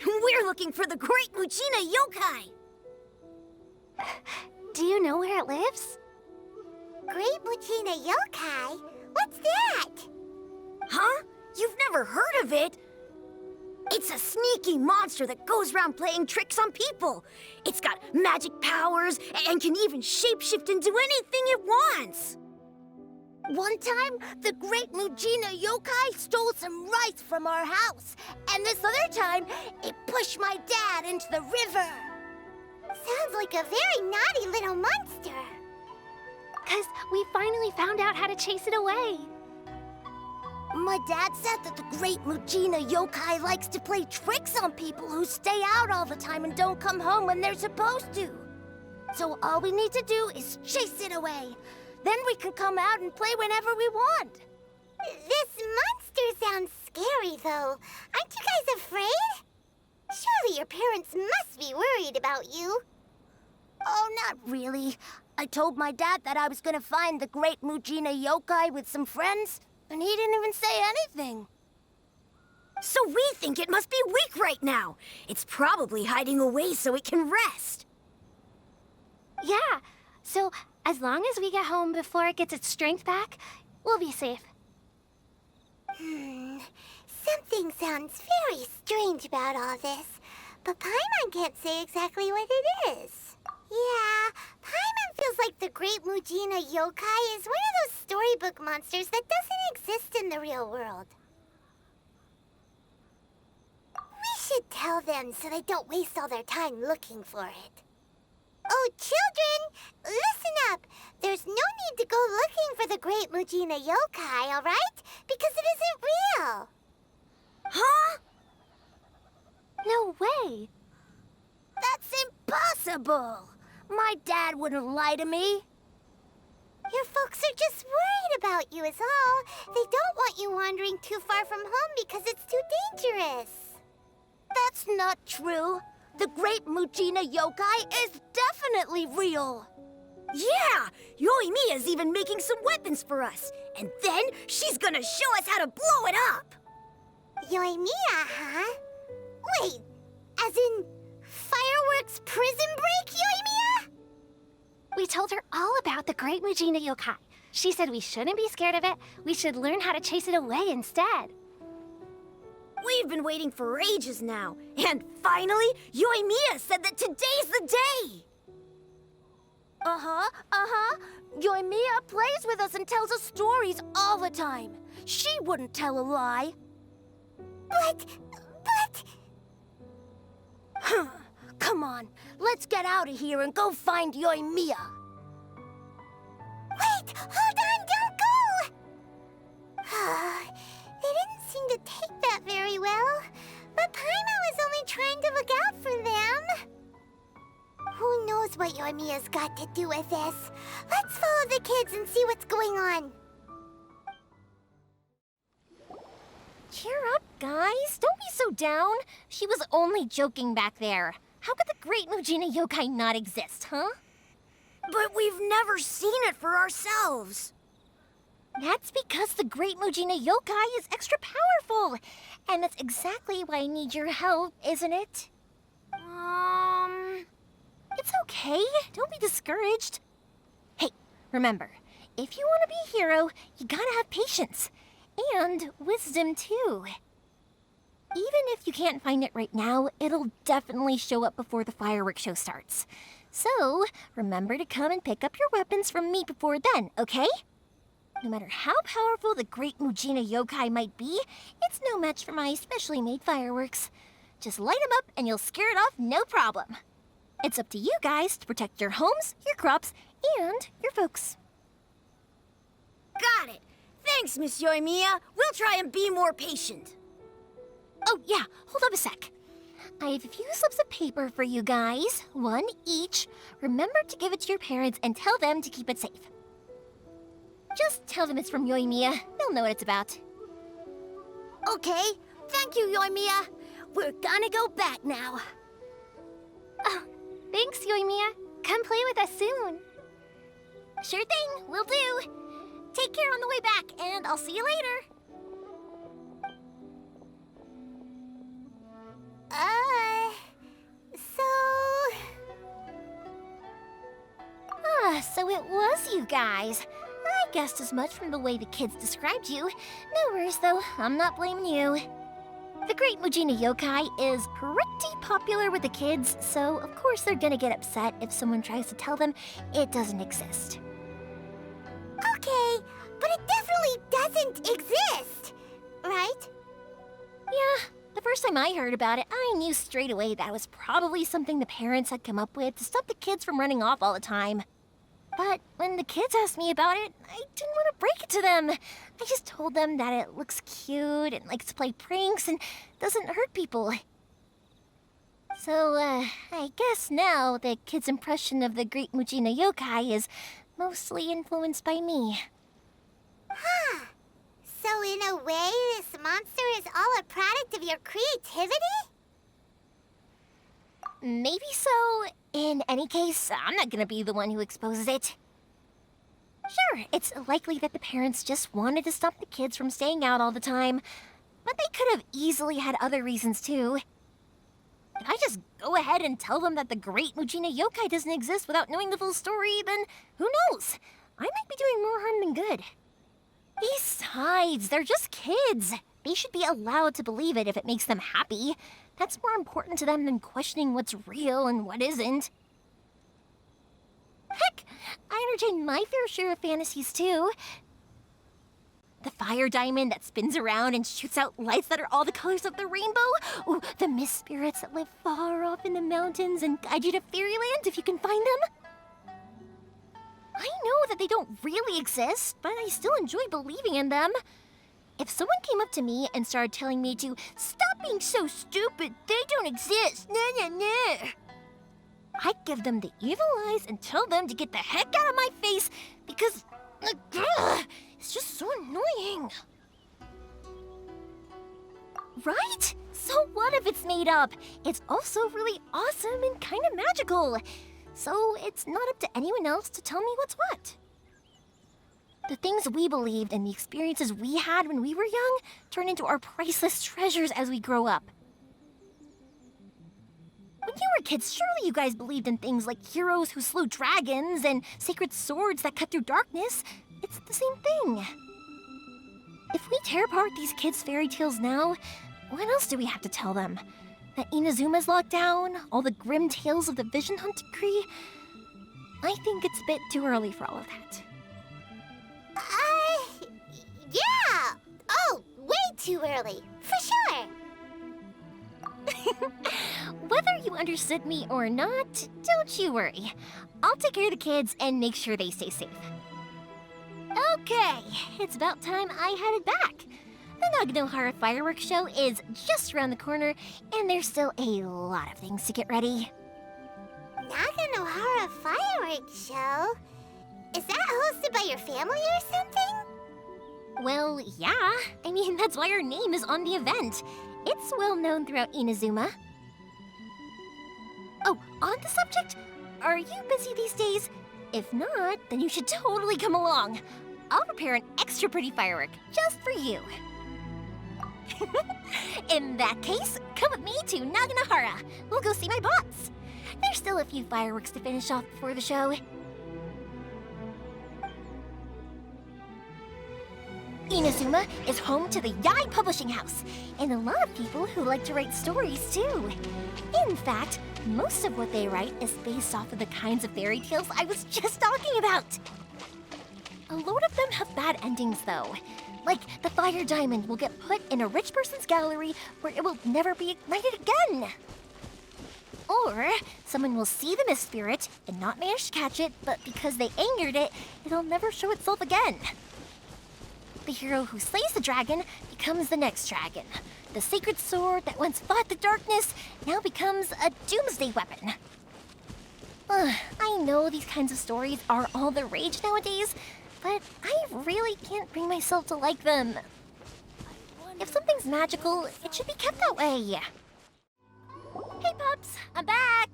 We're looking for the Great Mujina Yokai! Do you know where it lives? Great Mujina Yokai? What's that? Huh? You've never heard of it? It's a sneaky monster that goes around playing tricks on people. It's got magic powers and can even shapeshift into anything it wants. One time, the Great Mujina Yokai stole some rice from our house. And this other time, it pushed my dad into the river. Sounds like a very naughty little monster. 'Cause we finally found out how to chase it away. My dad said that the Great Mujina Yokai likes to play tricks on people who stay out all the time and don't come home when they're supposed to. So all we need to do is chase it away. Then we can come out and play whenever we want. This monster sounds scary, though. Aren't you guys afraid? Surely your parents must be worried about you. Oh, not really. I told my dad that I was gonna find the Great Mujina Yokai with some friends, and he didn't even say anything. So we think it must be weak right now. It's probably hiding away so it can rest. Yeah, so as long as we get home before it gets its strength back, we'll be safe. Something sounds very strange about all this, but Paimon can't say exactly what it is. Yeah, Paimon feels like the Great Mujina Yokai is one of those storybook monsters that doesn't exist in the real world. We should tell them so they don't waste all their time looking for it. Oh, children, listen up. There's no need to go looking for the Great Mujina Yokai, all right? Because it isn't real. Huh? No way. That's impossible. My dad wouldn't lie to me. Your folks are just worried about you is all. They don't want you wandering too far from home because it's too dangerous. That's not true. The Great Mujina Yokai is definitely real. Yeah! Yoimiya's even making some weapons for us. And then she's gonna show us how to blow it up! Yoimiya, huh? Wait, as in fireworks prison break, Yoimiya? We told her all about the Great Mujina Yokai. She said we shouldn't be scared of it. We should learn how to chase it away instead. We've been waiting for ages now. And finally, Yoimiya said that today's the day! Yoimiya plays with us and tells us stories all the time. She wouldn't tell a lie. But... Come on, let's get out of here and go find Yoimiya. Wait, hold on, don't go! They didn't seem to take that very well. But Paimon was only trying to look out for them. Who knows what Yoimiya's got to do with this? Let's follow the kids and see what's going on. Cheer up, guys. Don't be so down. She was only joking back there. How could the Great Mujina Yokai not exist, huh? But we've never seen it for ourselves. That's because the Great Mujina Yokai is extra powerful. And that's exactly why I need your help, isn't it? It's okay. Don't be discouraged. Hey, remember, if you want to be a hero, you gotta have patience. And wisdom, too. Even if you can't find it right now, it'll definitely show up before the fireworks show starts. So, remember to come and pick up your weapons from me before then, okay? No matter how powerful the Great Mujina Yokai might be, it's no match for my specially made fireworks. Just light them up and you'll scare it off no problem. It's up to you guys to protect your homes, your crops, and your folks. Got it. Thanks, Miss Yoimiya. We'll try and be more patient. Oh, yeah, hold up a sec. I have a few slips of paper for you guys, one each. Remember to give it to your parents and tell them to keep it safe. Just tell them it's from Yoimiya. They'll know what it's about. Okay, thank you, Yoimiya. We're gonna go back now. Oh, thanks, Yoimiya. Come play with us soon. Sure thing, will do. Take care on the way back, and I'll see you later. it was you guys. I guessed as much from the way the kids described you. No worries, though. I'm not blaming you. The Great Mujina Yokai is pretty popular with the kids, so of course they're gonna get upset if someone tries to tell them it doesn't exist. Okay, but it definitely doesn't exist, right? Yeah, the first time I heard about it, I knew straight away that was probably something the parents had come up with to stop the kids from running off all the time. But when the kids asked me about it, I didn't want to break it to them. I just told them that it looks cute and likes to play pranks and doesn't hurt people. So, I guess now the kids' impression of the Great Mujina Yokai is mostly influenced by me. Huh. So in a way, this monster is all a product of your creativity? Maybe so. In any case, I'm not gonna be the one who exposes it. Sure, it's likely that the parents just wanted to stop the kids from staying out all the time, but they could have easily had other reasons too. If I just go ahead and tell them that the Great Mujina Yokai doesn't exist without knowing the full story, then who knows? I might be doing more harm than good. Besides, they're just kids. They should be allowed to believe it if it makes them happy. That's more important to them than questioning what's real and what isn't. Heck, I entertain my fair share of fantasies too. The fire diamond that spins around and shoots out lights that are all the colors of the rainbow. Ooh, the mist spirits that live far off in the mountains and guide you to fairyland if you can find them. I know that they don't really exist, but I still enjoy believing in them. If someone came up to me and started telling me to stop being so stupid, they don't exist, I'd give them the evil eyes and tell them to get the heck out of my face because it's just so annoying. Right? So what if it's made up? It's also really awesome and kind of magical. So it's not up to anyone else to tell me what's what. The things we believed and the experiences we had when we were young turn into our priceless treasures as we grow up. When you were kids, surely you guys believed in things like heroes who slew dragons and sacred swords that cut through darkness. It's the same thing. If we tear apart these kids' fairy tales now, what else do we have to tell them? That Inazuma's locked down? All the grim tales of the Vision Hunt decree? I think it's a bit too early for all of that. Yeah! Oh, way too early, for sure! Whether you understood me or not, don't you worry. I'll take care of the kids and make sure they stay safe. Okay, it's about time I headed back. The Naganohara fireworks show is just around the corner, and there's still a lot of things to get ready. Naganohara fireworks show? Is that hosted by your family or something? Well, yeah. I mean, that's why our name is on the event. It's well known throughout Inazuma. Oh, on the subject, are you busy these days? If not, then you should totally come along. I'll prepare an extra pretty firework just for you. In that case, come with me to Naganohara. We'll go see my boss. There's still a few fireworks to finish off before the show. Inazuma is home to the Yai Publishing House, and a lot of people who like to write stories too. In fact, most of what they write is based off of the kinds of fairy tales I was just talking about. A load of them have bad endings though. Like the fire diamond will get put in a rich person's gallery where it will never be ignited again. Or someone will see the mist spirit and not manage to catch it, but because they angered it, it'll never show itself again. The hero who slays the dragon becomes the next dragon. The sacred sword that once fought the darkness now becomes a doomsday weapon. I know these kinds of stories are all the rage nowadays, but I really can't bring myself to like them. If something's magical, it should be kept that way. Hey, pups, I'm back.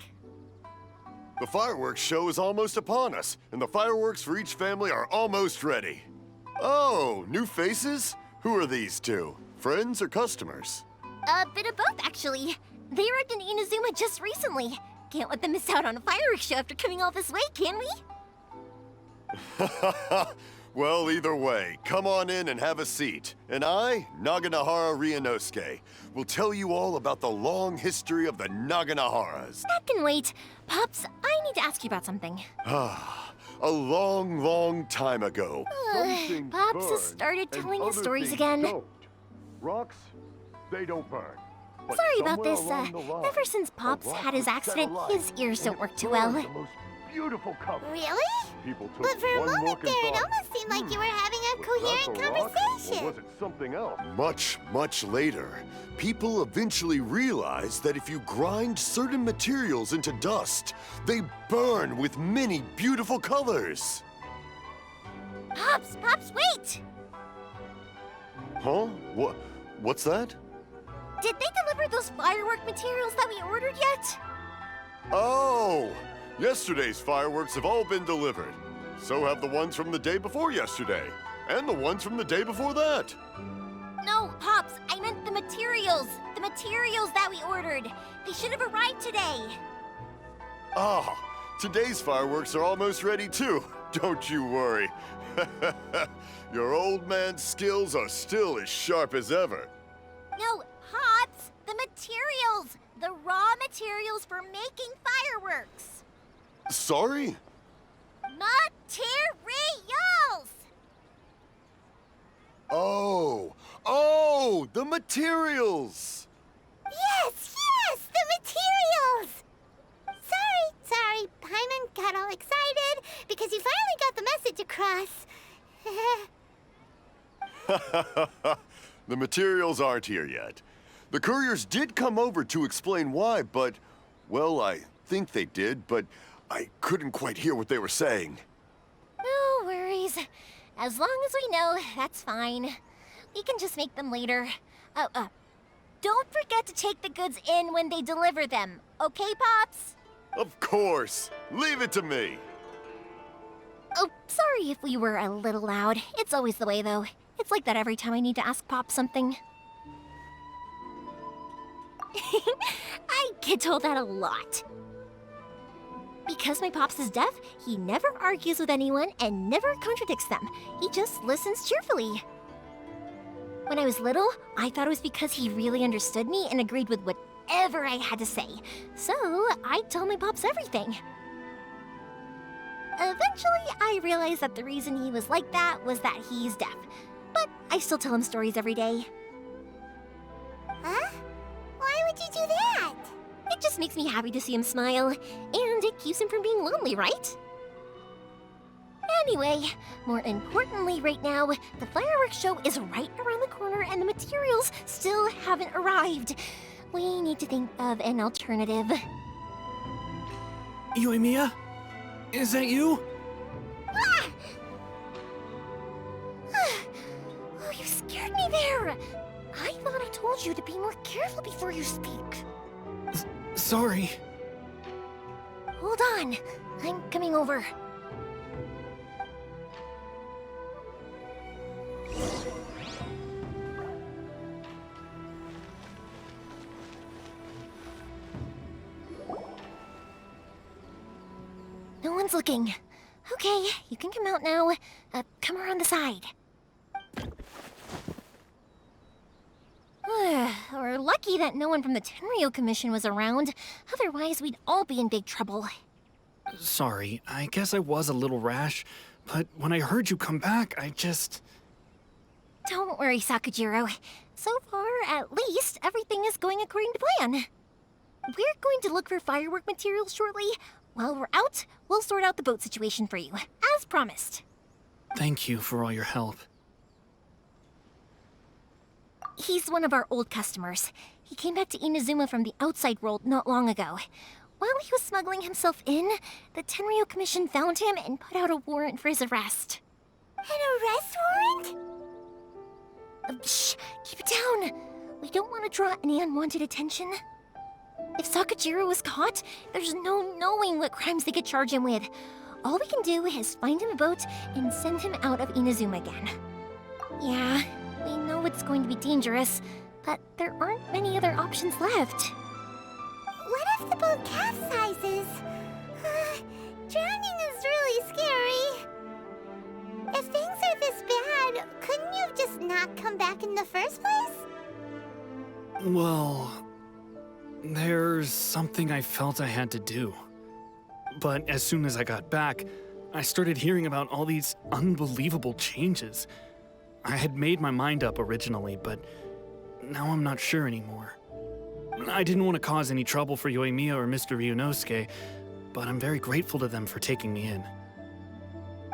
The fireworks show is almost upon us, and the fireworks for each family are almost ready. Oh, new faces? Who are these two? Friends or customers? A bit of both, actually. They arrived in Inazuma just recently. Can't let them miss out on a fireworks show after coming all this way, can we? Well, either way, come on in and have a seat. And I, Naganahara Ryunosuke, will tell you all about the long history of the Naganaharas. That can wait. Pops, I need to ask you about something. A long, long time ago. Some things Pops has burn, started and telling his other stories things again. don't. Rocks, they don't burn. But Sorry about somewhere this. along the line, Ever since a Pops rock had his was set accident, alight, his ears and don't it work too burned well. the most beautiful color. Really? People took But for a one moment look and there, it thought, almost seemed like you were having a was coherent that the rock, or conversation. was it something else? Much, much later, people eventually realized that if you grind certain materials into dust, they burn with many beautiful colors. Pops, wait! Huh? What's that? Did they deliver those firework materials that we ordered yet? Oh! Yesterday's fireworks have all been delivered. So have the ones from the day before yesterday. And the ones from the day before that. No, Pops, I meant the materials. The materials that we ordered. They should have arrived today. Ah, today's fireworks are almost ready too. Don't you worry. Your old man's skills are still as sharp as ever. No, Pops, the materials. The raw materials for making fireworks. Sorry? Materials! Oh, the materials. Yes, the materials! Sorry, Paimon got all excited because you finally got the message across. The materials aren't here yet. The couriers did come over to explain why, but, well, I think they did, but I couldn't quite hear what they were saying. No worries. As long as we know, that's fine. We can just make them later. Don't forget to take the goods in when they deliver them. Okay, Pops? Of course. Leave it to me. Oh, sorry if we were a little loud. It's always the way, though. It's like that every time I need to ask Pop something. I get told that a lot. Because my Pops is deaf, he never argues with anyone and never contradicts them. He just listens cheerfully. When I was little, I thought it was because he really understood me and agreed with whatever I had to say. So I'd tell my Pops everything. Eventually, I realized that the reason he was like that was that he's deaf. But I still tell him stories every day. Huh? Why would you do that? It just makes me happy to see him smile, and it keeps him from being lonely, right? Anyway, more importantly right now, the fireworks show is right around the corner and the materials still haven't arrived. We need to think of an alternative. Yoimiya? Is that you? Ah! Oh, you scared me there! I thought I told you to be more careful before you speak. Sorry. Hold on, I'm coming over. No one's looking. Okay, you can come out now. Come around the side. We're lucky that no one from the Tenryo Commission was around. Otherwise, we'd all be in big trouble. Sorry, I guess I was a little rash, but when I heard you come back, I just... Don't worry, Sakujiro. So far, at least, everything is going according to plan. We're going to look for firework materials shortly. While we're out, we'll sort out the boat situation for you, as promised. Thank you for all your help. He's one of our old customers. He came back to Inazuma from the outside world not long ago. While he was smuggling himself in, the Tenryo Commission found him and put out a warrant for his arrest. An arrest warrant? Shh! Keep it down! We don't want to draw any unwanted attention. If Sakujiro was caught, there's no knowing what crimes they could charge him with. All we can do is find him a boat and send him out of Inazuma again. Yeah, we know it's going to be dangerous, but there aren't many other options left. What if the boat capsizes? Drowning is really scary. not come back in the first place? Well, there's something I felt I had to do. But as soon as I got back, I started hearing about all these unbelievable changes. I had made my mind up originally, but now I'm not sure anymore. I didn't want to cause any trouble for Yoimiya or Mr. Ryunosuke, but I'm very grateful to them for taking me in.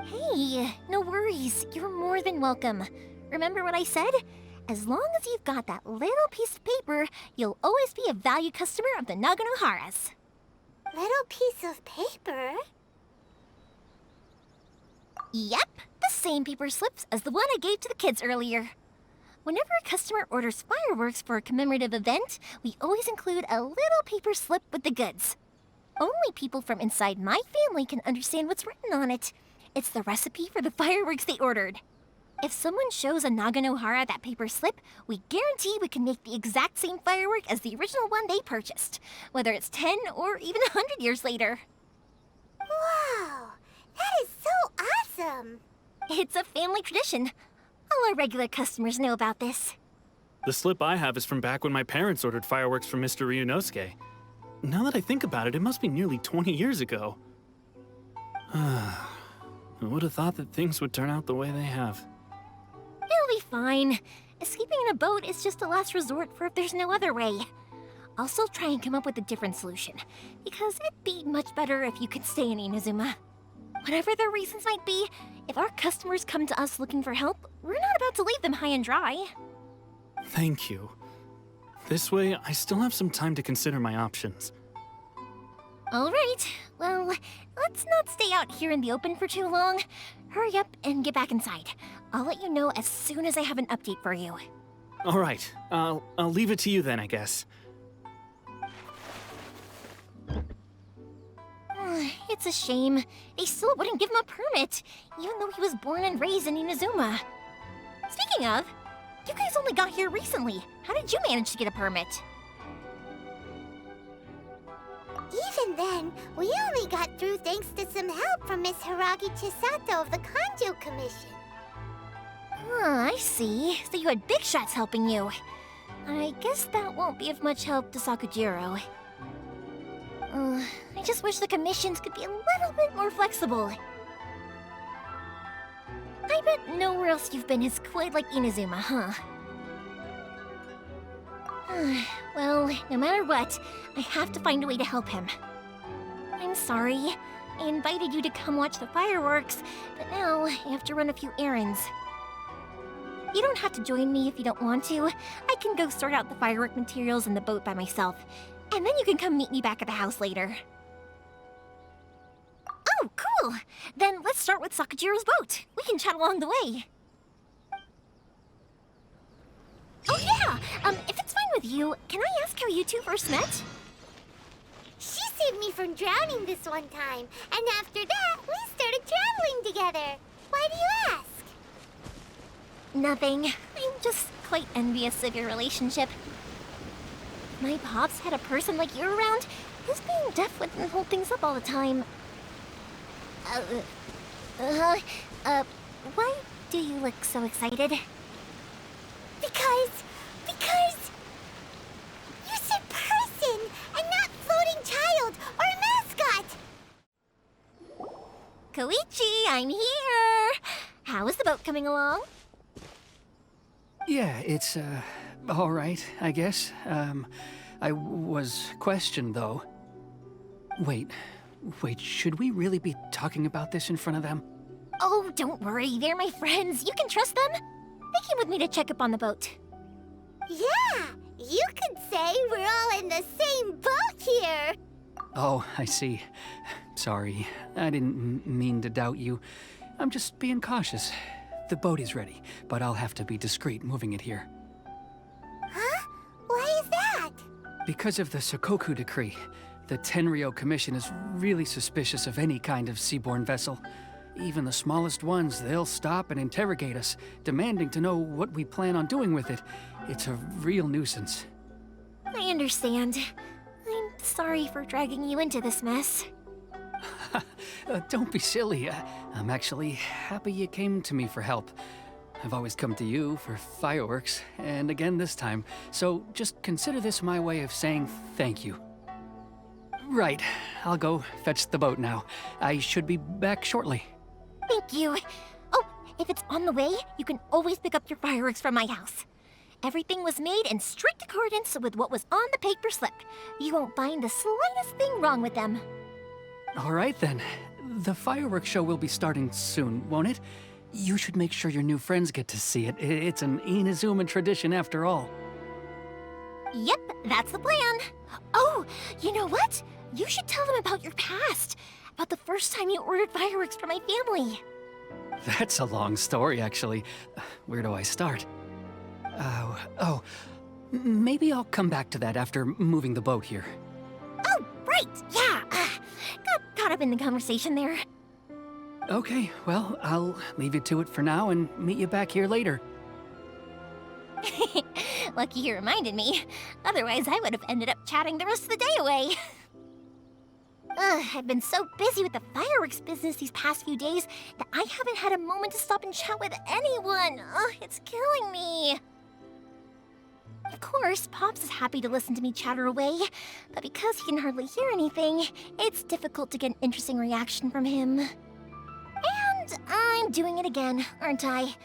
Hey, no worries. You're more than welcome. Remember what I said? As long as you've got that little piece of paper, you'll always be a valued customer of the Naganoharas. Little piece of paper? Yep, the same paper slips as the one I gave to the kids earlier. Whenever a customer orders fireworks for a commemorative event, we always include a little paper slip with the goods. Only people from inside my family can understand what's written on it. It's the recipe for the fireworks they ordered. If someone shows a Naganohara that paper slip, we guarantee we can make the exact same firework as the original one they purchased, whether it's 10 or even 100 years later. Wow, that is so awesome! It's a family tradition. All our regular customers know about this. The slip I have is from back when my parents ordered fireworks from Mr. Ryunosuke. Now that I think about it, it must be nearly 20 years ago. I would have thought that things would turn out the way they have. It'll be fine. Escaping in a boat is just a last resort for if there's no other way. I'll still try and come up with a different solution, because it'd be much better if you could stay in Inazuma. Whatever their reasons might be, if our customers come to us looking for help, we're not about to leave them high and dry. Thank you. This way, I still have some time to consider my options. All right, well, let's not stay out here in the open for too long. Hurry up and get back inside. I'll let you know as soon as I have an update for you. All right, I'll leave it to you then, I guess. It's a shame. They still wouldn't give him a permit, even though he was born and raised in Inazuma. Speaking of, you guys only got here recently. How did you manage to get a permit? Even then, we only got through thanks to some help from Miss Hiragi Chisato of the Kanjo Commission. I see. So you had big shots helping you. I guess that won't be of much help to Sakujiro. I just wish the commissions could be a little bit more flexible. I bet nowhere else you've been is quite like Inazuma, huh? Well, no matter what, I have to find a way to help him. I'm sorry. I invited you to come watch the fireworks, but now I have to run a few errands. You don't have to join me if you don't want to. I can go sort out the firework materials in the boat by myself, and then you can come meet me back at the house later. Oh, cool! Then let's start with Sakujiro's boat. We can chat along the way. Oh yeah! If it's fine with you, can I ask how you two first met? She saved me from drowning this one time, and after that, we started traveling together. Why do you ask? Nothing. I'm just quite envious of your relationship. If my pops had a person like you around, his being deaf wouldn't hold things up all the time. Why do you look so excited? Because you said person and not floating child or mascot. Koichi, I'm here! How is the boat coming along? Yeah, it's, all right, I guess. I was questioned, though. Wait, should we really be talking about this in front of them? Oh, don't worry, they're my friends. You can trust them. They came with me to check up on the boat. Yeah, you could say we're all in the same boat here. Oh, I see. Sorry, I didn't mean to doubt you. I'm just being cautious. The boat is ready, but I'll have to be discreet moving it here. Huh? Why is that? Because of the Sokoku decree, the Tenryo Commission is really suspicious of any kind of seaborne vessel. Even the smallest ones, they'll stop and interrogate us, demanding to know what we plan on doing with it. It's a real nuisance. I understand. I'm sorry for dragging you into this mess. Don't be silly. I'm actually happy you came to me for help. I've always come to you for fireworks, and again this time, so just consider this my way of saying thank you. Right, I'll go fetch the boat now. I should be back shortly. Thank you. Oh, if it's on the way, you can always pick up your fireworks from my house. Everything was made in strict accordance with what was on the paper slip. You won't find the slightest thing wrong with them. All right then. The fireworks show will be starting soon, won't it? You should make sure your new friends get to see it. It's an Inazuman tradition after all. Yep, that's the plan. Oh, you know what? You should tell them about your past. About the first time you ordered fireworks for my family. That's a long story, actually. Where do I start? Maybe I'll come back to that after moving the boat here. Oh, right, yeah. Got caught up in the conversation there. Okay, well, I'll leave you to it for now and meet you back here later. Lucky you reminded me. Otherwise, I would have ended up chatting the rest of the day away. I've been so busy with the fireworks business these past few days that I haven't had a moment to stop and chat with anyone. It's killing me. Of course, Pops is happy to listen to me chatter away, but because he can hardly hear anything, it's difficult to get an interesting reaction from him. And I'm doing it again, aren't I?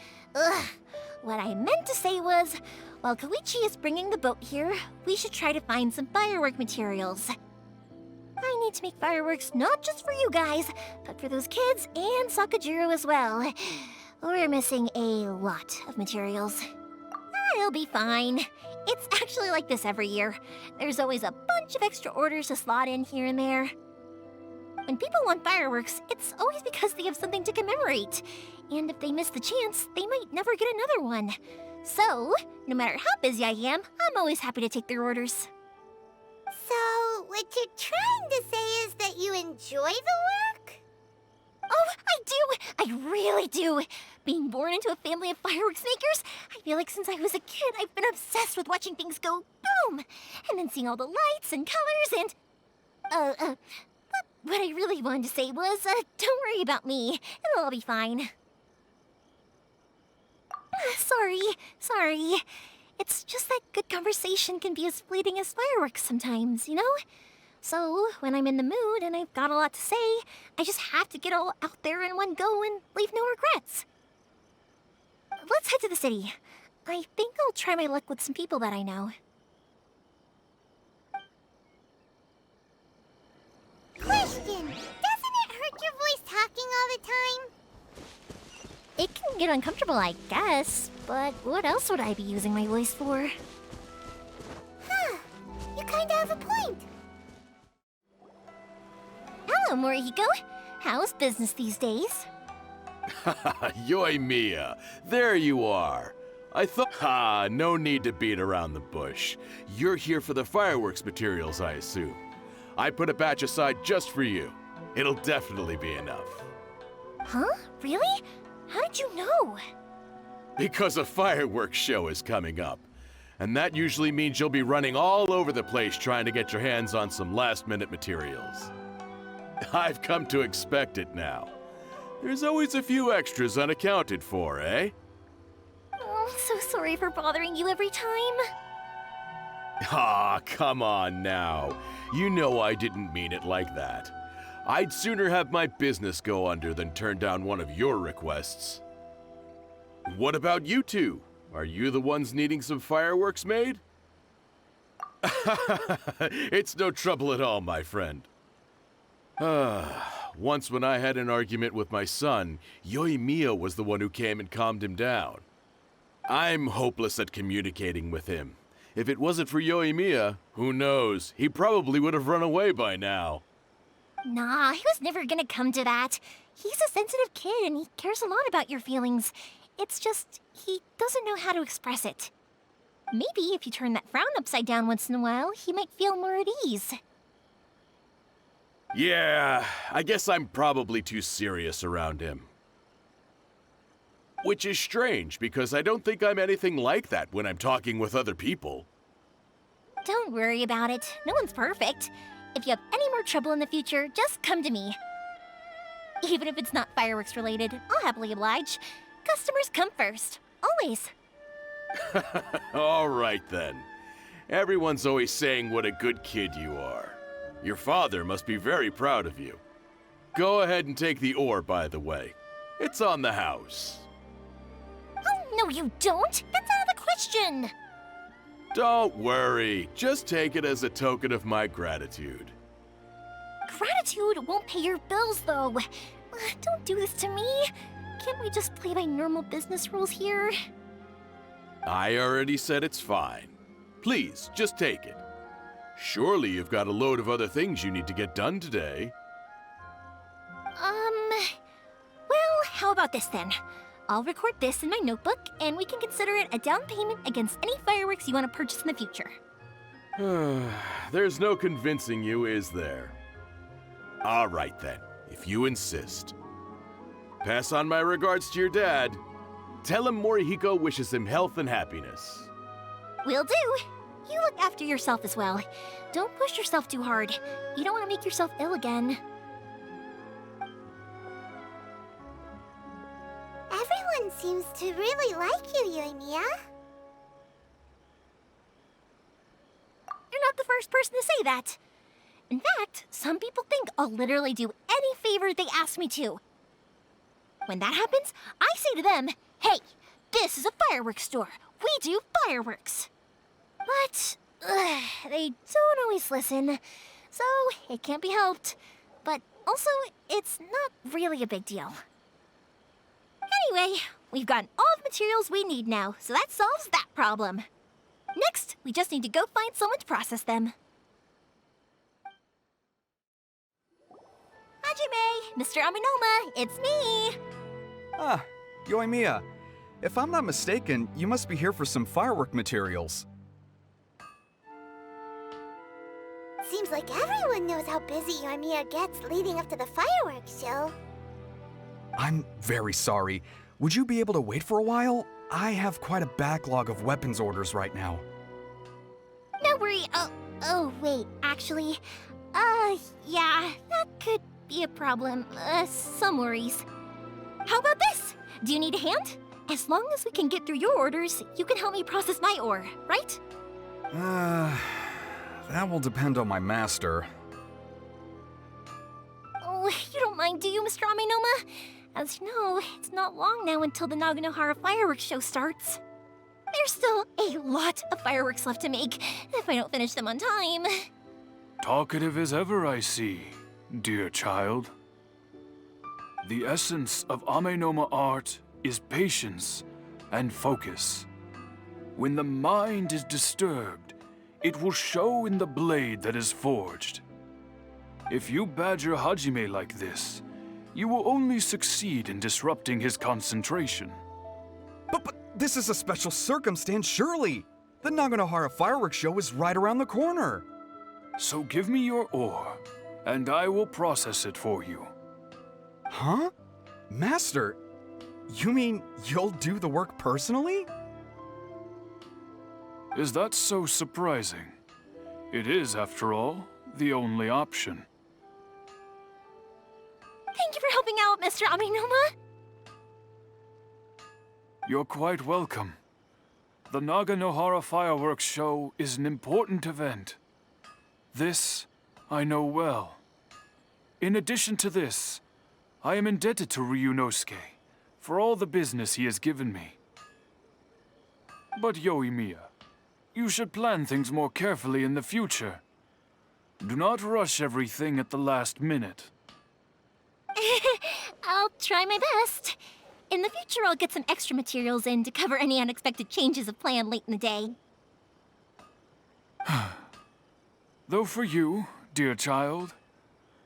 What I meant to say was, while Koichi is bringing the boat here, we should try to find some firework materials. I need to make fireworks not just for you guys, but for those kids and Sakajiro as well. We're missing a lot of materials. It'll be fine. It's actually like this every year. There's always a bunch of extra orders to slot in here and there. When people want fireworks, it's always because they have something to commemorate. And if they miss the chance, they might never get another one. So, no matter how busy I am, I'm always happy to take their orders. So, what you're trying to say is that you enjoy the work? Oh, I do! I really do! Being born into a family of fireworks makers, I feel like since I was a kid, I've been obsessed with watching things go boom! And then seeing all the lights and colors and... What I really wanted to say was, don't worry about me. It'll all be fine. Sorry. It's just that good conversation can be as fleeting as fireworks sometimes, you know? So, when I'm in the mood and I've got a lot to say, I just have to get all out there in one go and leave no regrets. Let's head to the city. I think I'll try my luck with some people that I know. Question! Doesn't it hurt your voice talking all the time? It can get uncomfortable, I guess, but what else would I be using my voice for? Huh. You kinda have a point. Hello, Morihiko. How's business these days? Yoimiya, there you are. I thought, no need to beat around the bush. You're here for the fireworks materials, I assume. I put a batch aside just for you. It'll definitely be enough. Huh? Really? How did you know? Because a fireworks show is coming up. And that usually means you'll be running all over the place trying to get your hands on some last-minute materials. I've come to expect it now. There's always a few extras unaccounted for, eh? Oh, I'm so sorry for bothering you every time. Ah, come on now. You know I didn't mean it like that. I'd sooner have my business go under than turn down one of your requests. What about you two? Are you the ones needing some fireworks made? It's no trouble at all, my friend. Once when I had an argument with my son, Yoimiya was the one who came and calmed him down. I'm hopeless at communicating with him. If it wasn't for Yoimiya, who knows, he probably would have run away by now. Nah, he was never gonna come to that. He's a sensitive kid and he cares a lot about your feelings. It's just, he doesn't know how to express it. Maybe if you turn that frown upside down once in a while, he might feel more at ease. Yeah, I guess I'm probably too serious around him. Which is strange, because I don't think I'm anything like that when I'm talking with other people. Don't worry about it. No one's perfect. If you have any more trouble in the future, just come to me. Even if it's not fireworks related, I'll happily oblige. Customers come first. Always. All right then. Everyone's always saying what a good kid you are. Your father must be very proud of you. Go ahead and take the ore, by the way. It's on the house. Oh, no you don't. That's out of the question. Don't worry. Just take it as a token of my gratitude. Gratitude won't pay your bills, though. Don't do this to me. Can't we just play by normal business rules here? I already said it's fine. Please, just take it. Surely you've got a load of other things you need to get done today. Well, how about this then? I'll record this in my notebook, and we can consider it a down payment against any fireworks you want to purchase in the future. There's no convincing you, is there? All right then, if you insist. Pass on my regards to your dad. Tell him Morihiko wishes him health and happiness. Will do. You look after yourself as well. Don't push yourself too hard. You don't want to make yourself ill again. Everyone seems to really like you, Yoimiya. You're not the first person to say that. In fact, some people think I'll literally do any favor they ask me to. When that happens, I say to them, hey, this is a fireworks store. We do fireworks. But they don't always listen, so it can't be helped. But also, it's not really a big deal. Anyway, we've gotten all the materials we need now, so that solves that problem. Next, we just need to go find someone to process them. Hajime, Mr. Aminoma, it's me! Ah, Yoimiya. If I'm not mistaken, you must be here for some firework materials. Seems like everyone knows how busy Yoimiya gets leading up to the fireworks show. I'm very sorry. Would you be able to wait for a while? I have quite a backlog of weapons orders right now. No worry. Oh, wait, actually, yeah, that could be a problem. Some worries. How about this? Do you need a hand? As long as we can get through your orders, you can help me process my ore, right? That will depend on my master. Oh, you don't mind, do you, Mr. Aminoma? As you know, it's not long now until the Naganohara fireworks show starts. There's still a lot of fireworks left to make, if I don't finish them on time. Talkative as ever, I see, dear child. The essence of Amenoma art is patience and focus. When the mind is disturbed, it will show in the blade that is forged. If you badger Hajime like this, you will only succeed in disrupting his concentration. But this is a special circumstance, surely! The Naganohara fireworks show is right around the corner! So give me your ore, and I will process it for you. Huh? Master, you mean you'll do the work personally? Is that so surprising? It is, after all, the only option. Thank you for helping out, Mr. Aminoma. You're quite welcome. The Naganohara fireworks show is an important event. This I know well. In addition to this, I am indebted to Ryunosuke for all the business he has given me. But Yoimiya, you should plan things more carefully in the future. Do not rush everything at the last minute. I'll try my best. In the future, I'll get some extra materials in to cover any unexpected changes of plan late in the day. Though for you, dear child,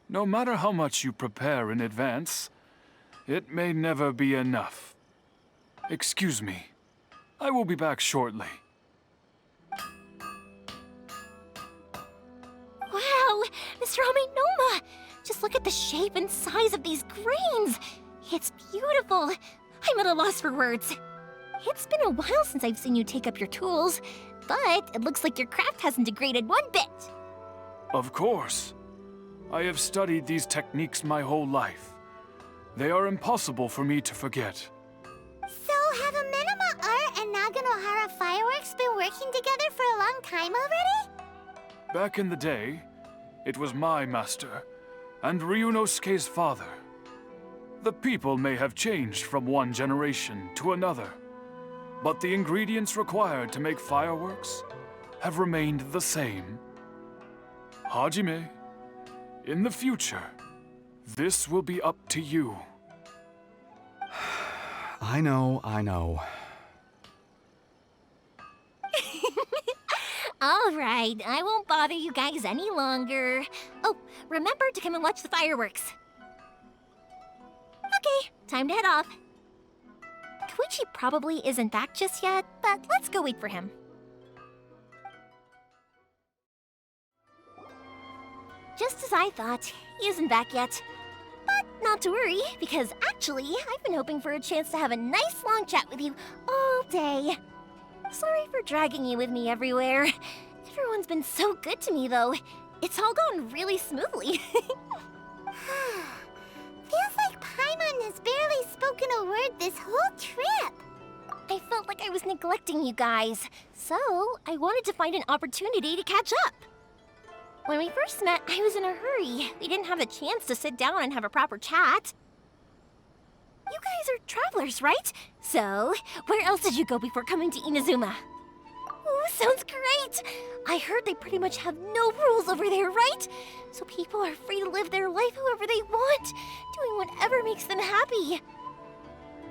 no matter how much you prepare in advance, it may never be enough. Excuse me. I will be back shortly. Wow, Mr. Aminoma! Just look at the shape and size of these grains! It's beautiful! I'm at a loss for words. It's been a while since I've seen you take up your tools, but it looks like your craft hasn't degraded one bit. Of course. I have studied these techniques my whole life. They are impossible for me to forget. been working together for a long time already? Back in the day, it was my master and Ryunosuke's father. The people may have changed from one generation to another, but the ingredients required to make fireworks have remained the same. Hajime, in the future, this will be up to you. I know, I know. All right, I won't bother you guys any longer. Oh, remember to come and watch the fireworks. Okay, time to head off. Koichi probably isn't back just yet, but let's go wait for him. Just as I thought, he isn't back yet. But not to worry, because actually, I've been hoping for a chance to have a nice long chat with you all day. Sorry for dragging you with me everywhere. Everyone's been so good to me, though. It's all gone really smoothly. Feels like Paimon has barely spoken a word this whole trip. I felt like I was neglecting you guys, so I wanted to find an opportunity to catch up. When we first met, I was in a hurry. We didn't have the chance to sit down and have a proper chat. You guys are travelers, right? So, where else did you go before coming to Inazuma? Ooh, sounds great! I heard they pretty much have no rules over there, right? So people are free to live their life however they want, doing whatever makes them happy.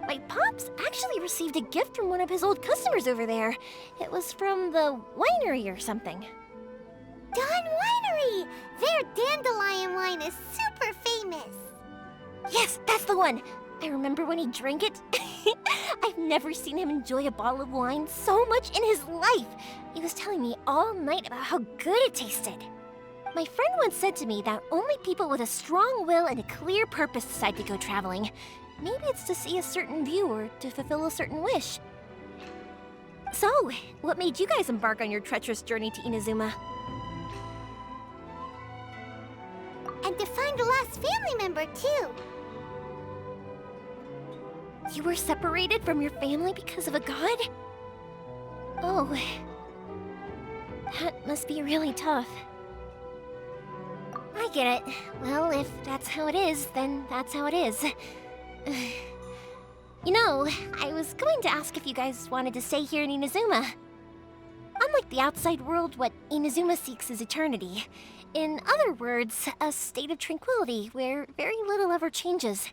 My pops actually received a gift from one of his old customers over there. It was from the winery or something. Dawn Winery! Their dandelion wine is super famous. Yes, that's the one! I remember when he drank it. I've never seen him enjoy a bottle of wine so much in his life. He was telling me all night about how good it tasted. My friend once said to me that only people with a strong will and a clear purpose decide to go traveling. Maybe it's to see a certain view or to fulfill a certain wish. So, what made you guys embark on your treacherous journey to Inazuma? And to find a lost family member, too. You were separated from your family because of a god? Oh. That must be really tough. I get it. Well, if that's how it is, then that's how it is. You know, I was going to ask if you guys wanted to stay here in Inazuma. Unlike the outside world, what Inazuma seeks is eternity. In other words, a state of tranquility where very little ever changes.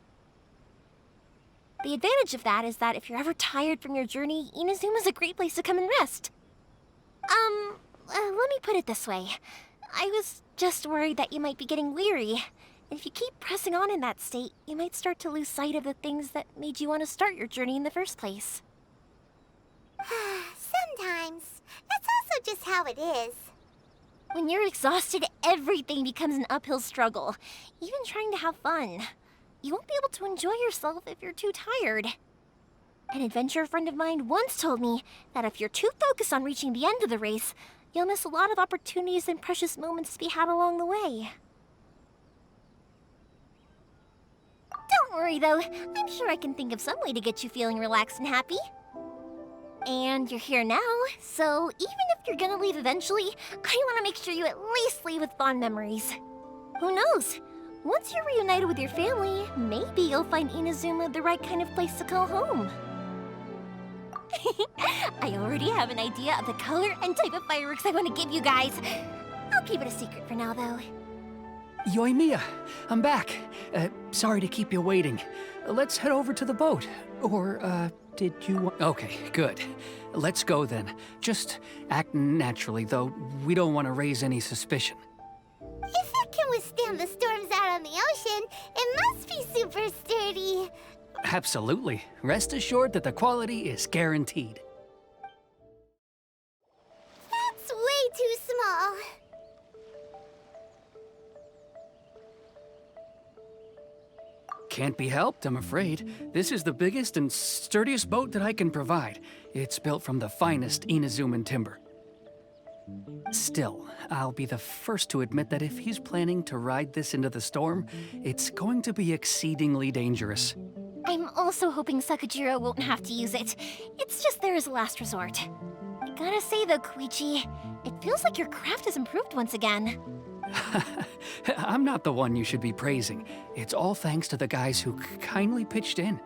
The advantage of that is that if you're ever tired from your journey, Inazuma's a great place to come and rest. Let me put it this way. I was just worried that you might be getting weary. And if you keep pressing on in that state, you might start to lose sight of the things that made you want to start your journey in the first place. Sometimes. That's also just how it is. When you're exhausted, everything becomes an uphill struggle. Even trying to have fun. You won't be able to enjoy yourself if you're too tired. An adventurer friend of mine once told me that if you're too focused on reaching the end of the race, you'll miss a lot of opportunities and precious moments to be had along the way. Don't worry though, I'm sure I can think of some way to get you feeling relaxed and happy. And you're here now, so even if you're gonna leave eventually, I want to make sure you at least leave with fond memories. Who knows? Once you're reunited with your family, maybe you'll find Inazuma the right kind of place to call home. I already have an idea of the color and type of fireworks I want to give you guys. I'll keep it a secret for now, though. Yoimiya, I'm back. Sorry to keep you waiting. Let's head over to the boat. Or, did you... Okay, good. Let's go then. Just act naturally, though. We don't want to raise any suspicion. If it can withstand the storms out on the ocean, it must be super sturdy. Absolutely. Rest assured that the quality is guaranteed. That's way too small. Can't be helped, I'm afraid. This is the biggest and sturdiest boat that I can provide. It's built from the finest Inazuman timber. Still, I'll be the first to admit that if he's planning to ride this into the storm, it's going to be exceedingly dangerous. I'm also hoping Sakajiro won't have to use it. It's just there as a last resort. Gotta say though, Koichi, it feels like your craft has improved once again. I'm not the one you should be praising. It's all thanks to the guys who kindly pitched in.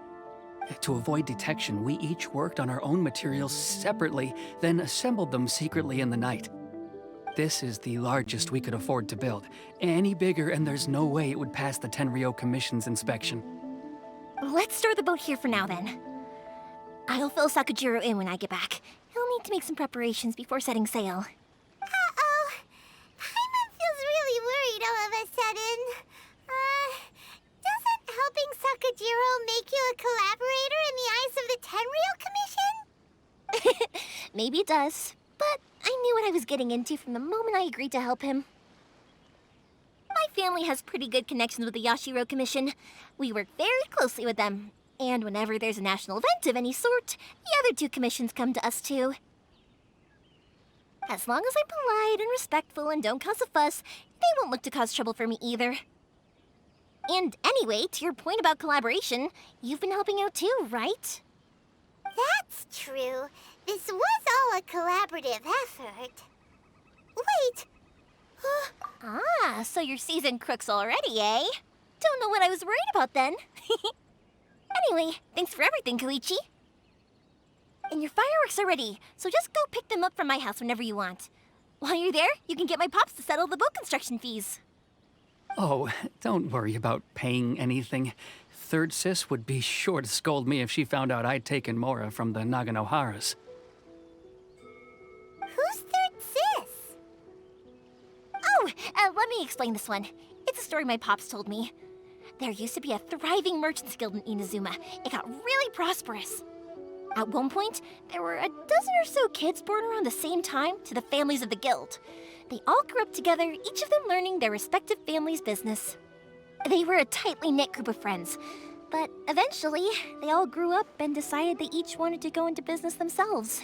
To avoid detection, we each worked on our own materials separately, then assembled them secretly in the night. This is the largest we could afford to build. Any bigger, and there's no way it would pass the Tenryou Commission's inspection. Let's store the boat here for now then. I'll fill Sakujiro in when I get back. He'll need to make some preparations before setting sail. Uh-oh. Paimon feels really worried all of a sudden. Doesn't helping Sakujiro make you a collaborator in the eyes of the Tenryou Commission? Maybe it does, but I knew what I was getting into from the moment I agreed to help him. My family has pretty good connections with the Yashiro Commission. We work very closely with them. And whenever there's a national event of any sort, the other two commissions come to us too. As long as I'm polite and respectful and don't cause a fuss, they won't look to cause trouble for me either. And anyway, to your point about collaboration, you've been helping out too, right? That's true. This was all a collaborative effort. Wait! So you're seasoned crooks already, eh? Don't know what I was worried about then. Anyway, thanks for everything, Koichi. And your fireworks are ready, so just go pick them up from my house whenever you want. While you're there, you can get my pops to settle the boat construction fees. Oh, don't worry about paying anything. Third Sis would be sure to scold me if she found out I'd taken Mora from the Naganoharas. Who's Third Sis? Oh, let me explain this one. It's a story my pops told me. There used to be a thriving merchants guild in Inazuma. It got really prosperous. At one point, there were a dozen or so kids born around the same time to the families of the guild. They all grew up together, each of them learning their respective family's business. They were a tightly knit group of friends, but eventually, they all grew up and decided they each wanted to go into business themselves.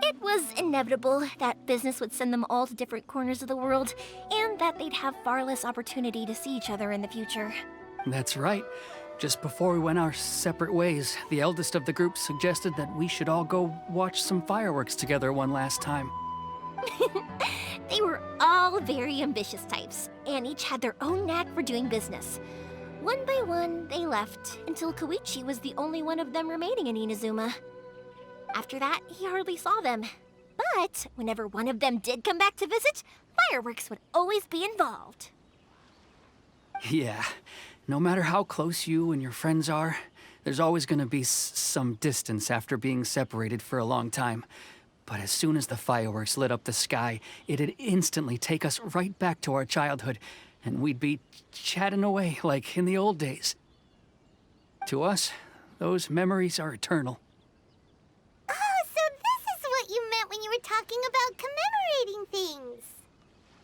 It was inevitable that business would send them all to different corners of the world, and that they'd have far less opportunity to see each other in the future. That's right. Just before we went our separate ways, the eldest of the group suggested that we should all go watch some fireworks together one last time. They were all very ambitious types, and each had their own knack for doing business. One by one, they left, until Koichi was the only one of them remaining in Inazuma. After that, he hardly saw them. But whenever one of them did come back to visit, fireworks would always be involved. Yeah, no matter how close you and your friends are, there's always gonna be some distance after being separated for a long time. But as soon as the fireworks lit up the sky, it'd instantly take us right back to our childhood, and we'd be chatting away like in the old days. To us, those memories are eternal. Oh, so this is what you meant when you were talking about commemorating things.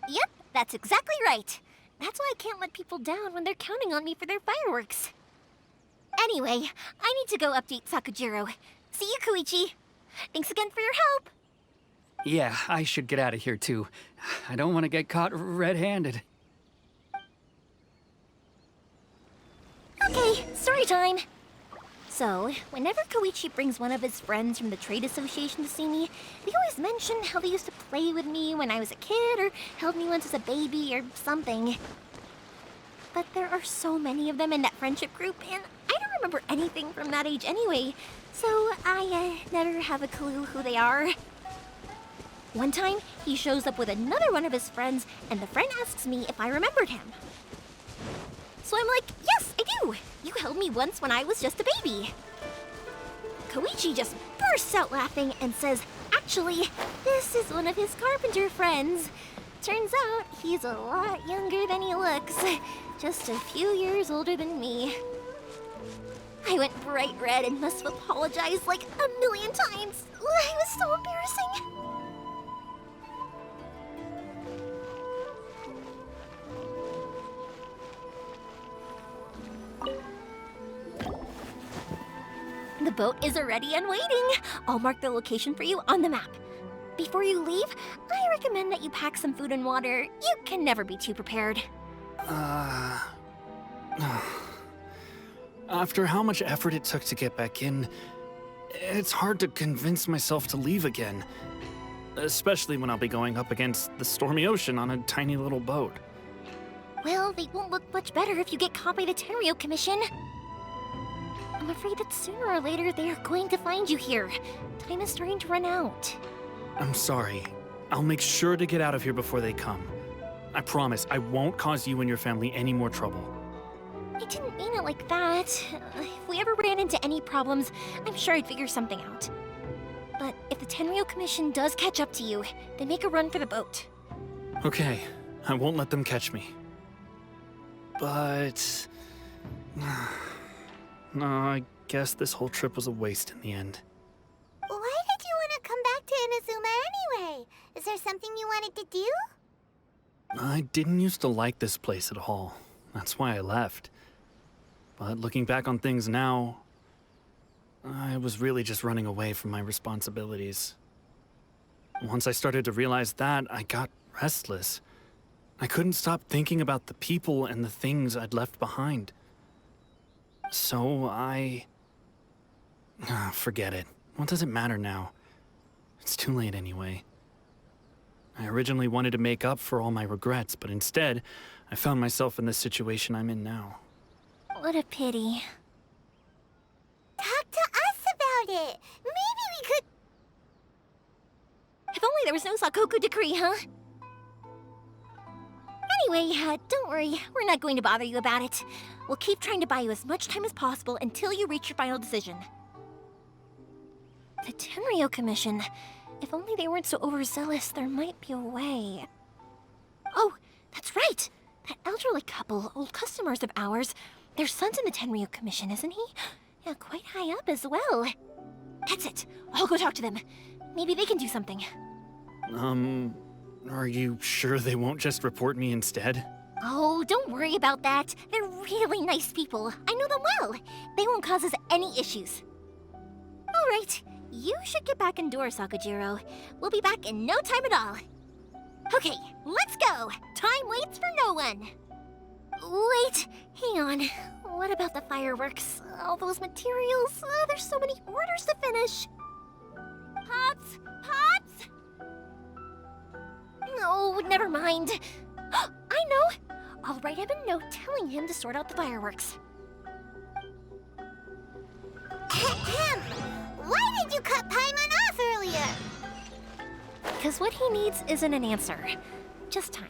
Yep, that's exactly right. That's why I can't let people down when they're counting on me for their fireworks. Anyway, I need to go update Sakujiro. See you, Koichi. Thanks again for your help. Yeah, I should get out of here too. I don't want to get caught red-handed. Okay, story time. So, whenever Koichi brings one of his friends from the trade association to see me, they always mention how they used to play with me when I was a kid or held me once as a baby or something. But there are so many of them in that friendship group, and I don't remember anything from that age anyway, so I never have a clue who they are. One time, he shows up with another one of his friends, and the friend asks me if I remembered him. So I'm like, yes, I do! You held me once when I was just a baby. Koichi just bursts out laughing and says, actually, this is one of his carpenter friends. Turns out he's a lot younger than he looks, just a few years older than me. I went bright red and must have apologized like a million times. It was so embarrassing. The boat is ready and waiting. I'll mark the location for you on the map. Before you leave, I recommend that you pack some food and water. You can never be too prepared. After how much effort it took to get back in, it's hard to convince myself to leave again. especially when I'll be going up against the stormy ocean on a tiny little boat. Well, they won't look much better if you get caught by the Tenryou Commission. I'm afraid that sooner or later they are going to find you here. Time is starting to run out. I'm sorry. I'll make sure to get out of here before they come. I promise I won't cause you and your family any more trouble. I didn't mean it like that. If we ever ran into any problems, I'm sure I'd figure something out. But if the Tenryou Commission does catch up to you, then make a run for the boat. Okay, I won't let them catch me. But... no, I guess this whole trip was a waste in the end. Why did you want to come back to Inazuma anyway? Is there something you wanted to do? I didn't used to like this place at all. That's why I left. But looking back on things now, I was really just running away from my responsibilities. Once I started to realize that, I got restless. I couldn't stop thinking about the people and the things I'd left behind. So forget it. What does it matter now? It's too late anyway. I originally wanted to make up for all my regrets, but instead, I found myself in the situation I'm in now. What a pity. Talk to us about it. Maybe we could... If only there was no Sakoku decree, huh? Anyway, don't worry. We're not going to bother you about it. We'll keep trying to buy you as much time as possible until you reach your final decision. The Tenryou Commission. If only they weren't so overzealous, there might be a way. Oh, that's right! That elderly couple, old customers of ours, their son's in the Tenryou Commission, isn't he? Yeah, quite high up as well. That's it. I'll go talk to them. Maybe they can do something. Are you sure they won't just report me instead? Oh, don't worry about that. They're really nice people. I know them well. They won't cause us any issues. All right. You should get back indoors, Sakujiro. We'll be back in no time at all. Okay, let's go. Time waits for no one. Wait, hang on. What about the fireworks? All those materials? There's so many orders to finish. Pops! Pops! No, never mind. I know. I'll write him a note telling him to sort out the fireworks. Why did you cut Paimon off earlier? Because what he needs isn't an answer, just time.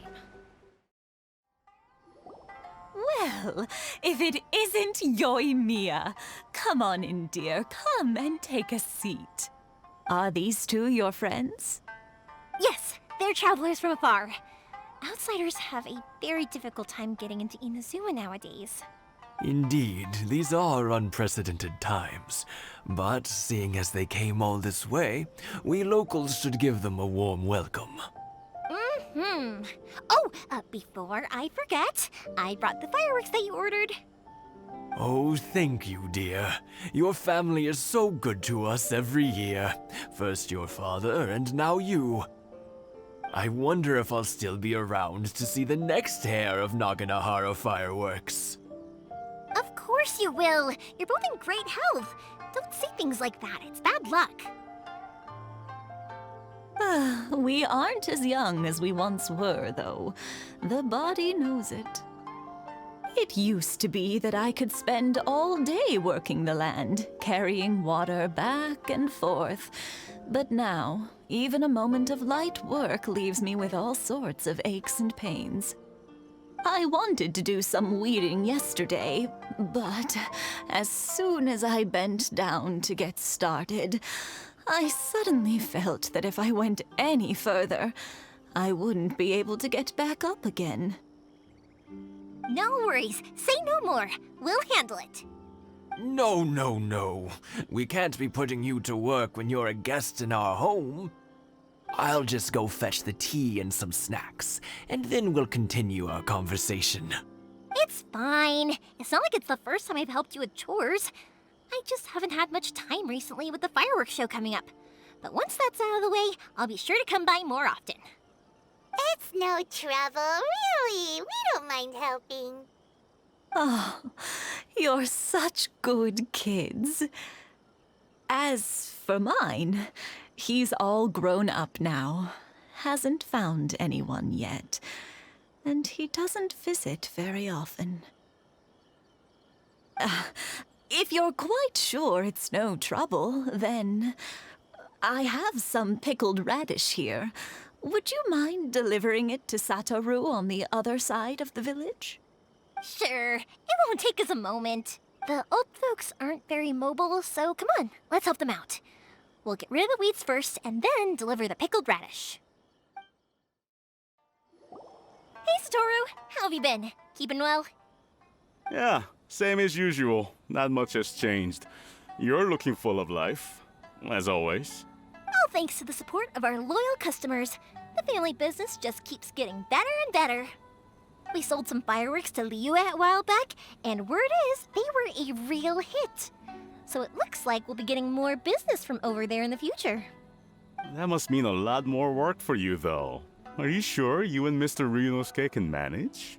Well, if it isn't Yoimiya, come on in, dear. Come and take a seat. Are these two your friends? Yes, they're travelers from afar. Outsiders have a very difficult time getting into Inazuma nowadays. Indeed, these are unprecedented times. But seeing as they came all this way, we locals should give them a warm welcome. Oh, before I forget, I brought the fireworks that you ordered. Oh, thank you, dear. Your family is so good to us every year. First your father, and now you. I wonder if I'll still be around to see the next hair of Naganohara fireworks. Of course you will. You're both in great health. Don't say things like that. It's bad luck. We aren't as young as we once were, though. The body knows it. It used to be that I could spend all day working the land, carrying water back and forth. But now, even a moment of light work leaves me with all sorts of aches and pains. I wanted to do some weeding yesterday, but as soon as I bent down to get started, I suddenly felt that if I went any further, I wouldn't be able to get back up again. No worries. Say no more. We'll handle it. No, no, no. We can't be putting you to work when you're a guest in our home. I'll just go fetch the tea and some snacks, and then we'll continue our conversation. It's fine. It's not like it's the first time I've helped you with chores. I just haven't had much time recently with the fireworks show coming up. But once that's out of the way, I'll be sure to come by more often. It's no trouble, really. We don't mind helping. Oh, you're such good kids. As for mine, He's all grown up now. Hasn't found anyone yet. And he doesn't visit very often. If you're quite sure it's no trouble, then I have some pickled radish here. Would you mind delivering it to Satoru on the other side of the village? Sure, it won't take us a moment. The old folks aren't very mobile, so come on, let's help them out. We'll get rid of the weeds first and then deliver the pickled radish. Hey, Satoru, how have you been? Keeping well? Yeah, same as usual. Not much has changed. You're looking full of life, as always. All thanks to the support of our loyal customers. The family business just keeps getting better and better. We sold some fireworks to Liyue a while back, and word is they were a real hit. So it looks like we'll be getting more business from over there in the future. That must mean a lot more work for you, though. Are you sure you and Mr. Ryunosuke can manage?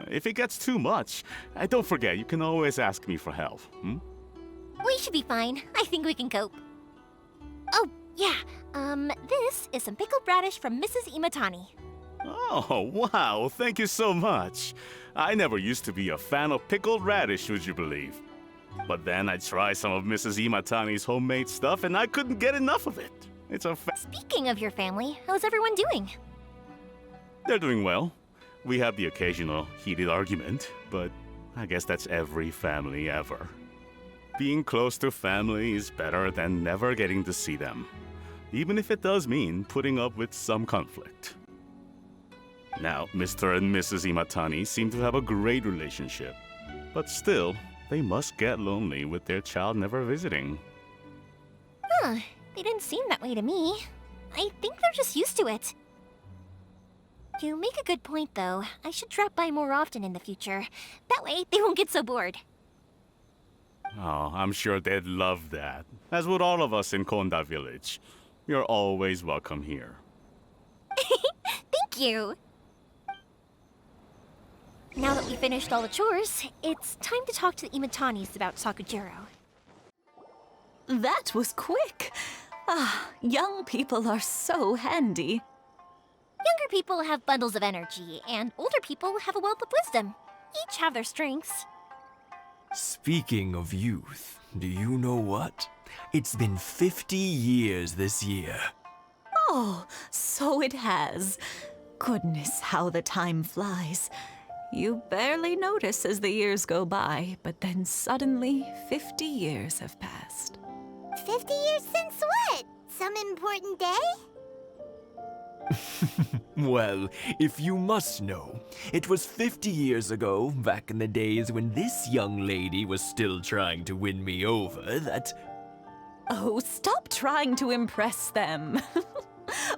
If it gets too much, don't forget, you can always ask me for help, We should be fine. I think we can cope. Oh, yeah. This is some pickled radish from Mrs. Imatani. Oh, wow, thank you so much. I never used to be a fan of pickled radish, would you believe? But then I tried some of Mrs. Imatani's homemade stuff and I couldn't get enough of it. It's a Speaking of your family, how's everyone doing? They're doing well. We have the occasional heated argument, but I guess that's every family ever. Being close to family is better than never getting to see them, even if it does mean putting up with some conflict. Now, Mr. and Mrs. Imatani seem to have a great relationship, but still, they must get lonely with their child never visiting. Huh, they didn't seem that way to me. I think they're just used to it. You make a good point, though. I should drop by more often in the future. That way, they won't get so bored. Oh, I'm sure they'd love that, as would all of us in Konda Village. You're always welcome here. Thank you! Now that we finished all the chores, it's time to talk to the Imatanis about Sakujiro. That was quick. Young people are so handy. Younger people have bundles of energy, and older people have a wealth of wisdom. Each have their strengths. Speaking of youth, do you know what? It's been 50 years this year. Oh, so it has. Goodness, how the time flies. You barely notice as the years go by, but then suddenly 50 years have passed. 50 years since what? Some important day? Well, if you must know, it was 50 years ago, back in the days when this young lady was still trying to win me over, that... Oh, stop trying to impress them.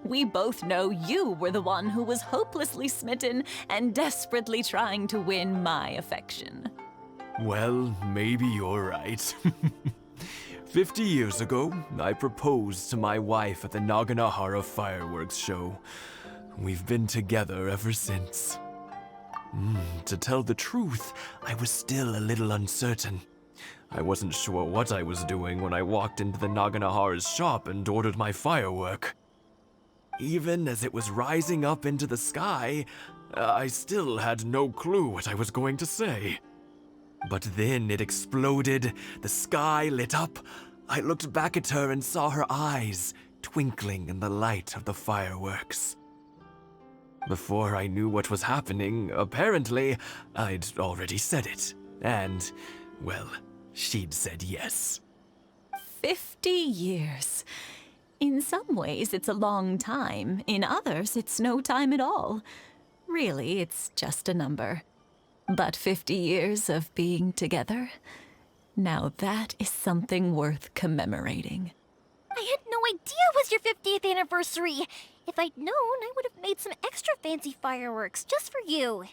We both know you were the one who was hopelessly smitten and desperately trying to win my affection. Well, maybe you're right. 50 years ago, I proposed to my wife at the Naganahara fireworks show. We've been together ever since. To tell the truth, I was still a little uncertain. I wasn't sure what I was doing when I walked into the Naganahara's shop and ordered my firework. Even as it was rising up into the sky, I still had no clue what I was going to say. But then it exploded, the sky lit up. I looked back at her and saw her eyes twinkling in the light of the fireworks. Before I knew what was happening, apparently, I'd already said it. And, well, she'd said yes. 50 years. In some ways, it's a long time. In others, it's no time at all. Really, it's just a number. But 50 years of being together? Now that is something worth commemorating. I had no idea it was your 50th anniversary. If I'd known, I would have made some extra fancy fireworks just for you.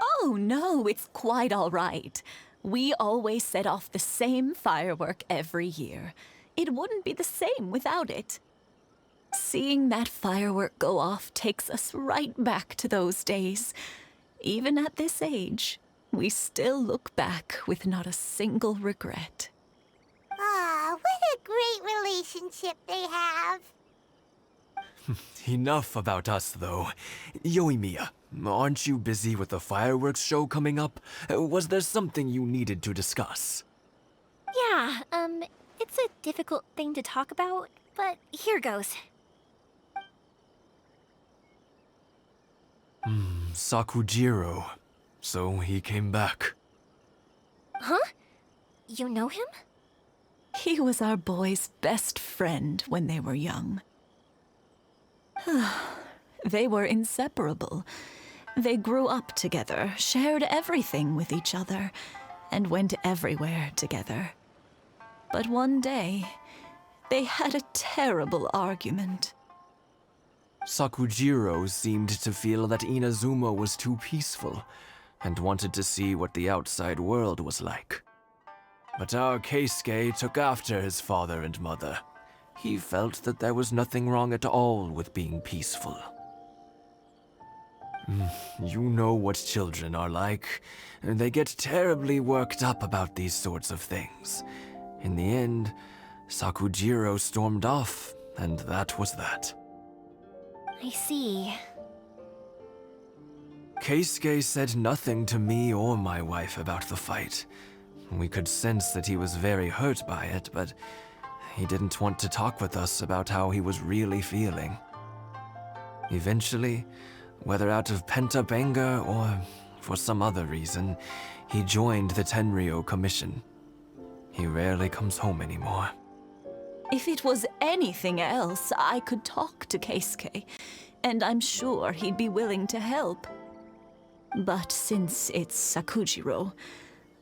Oh no, it's quite all right. We always set off the same firework every year. It wouldn't be the same without it. Seeing that firework go off takes us right back to those days. Even at this age, we still look back with not a single regret. Ah, what a great relationship they have. Enough about us, though. Yoimiya, aren't you busy with the fireworks show coming up? Was there something you needed to discuss? Yeah, it's a difficult thing to talk about, but here goes. Sakujiro. So he came back. Huh? You know him? He was our boy's best friend when they were young. They were inseparable. They grew up together, shared everything with each other, and went everywhere together. But one day, they had a terrible argument. Sakujiro seemed to feel that Inazuma was too peaceful, and wanted to see what the outside world was like. But our Keisuke took after his father and mother. He felt that there was nothing wrong at all with being peaceful. You know what children are like. They get terribly worked up about these sorts of things. In the end, Sakujiro stormed off, and that was that. I see. Keisuke said nothing to me or my wife about the fight. We could sense that he was very hurt by it, but he didn't want to talk with us about how he was really feeling. Eventually, whether out of pent-up anger or for some other reason, he joined the Tenryou Commission. He rarely comes home anymore. If it was anything else, I could talk to Keisuke, and I'm sure he'd be willing to help. But since it's Sakujiro,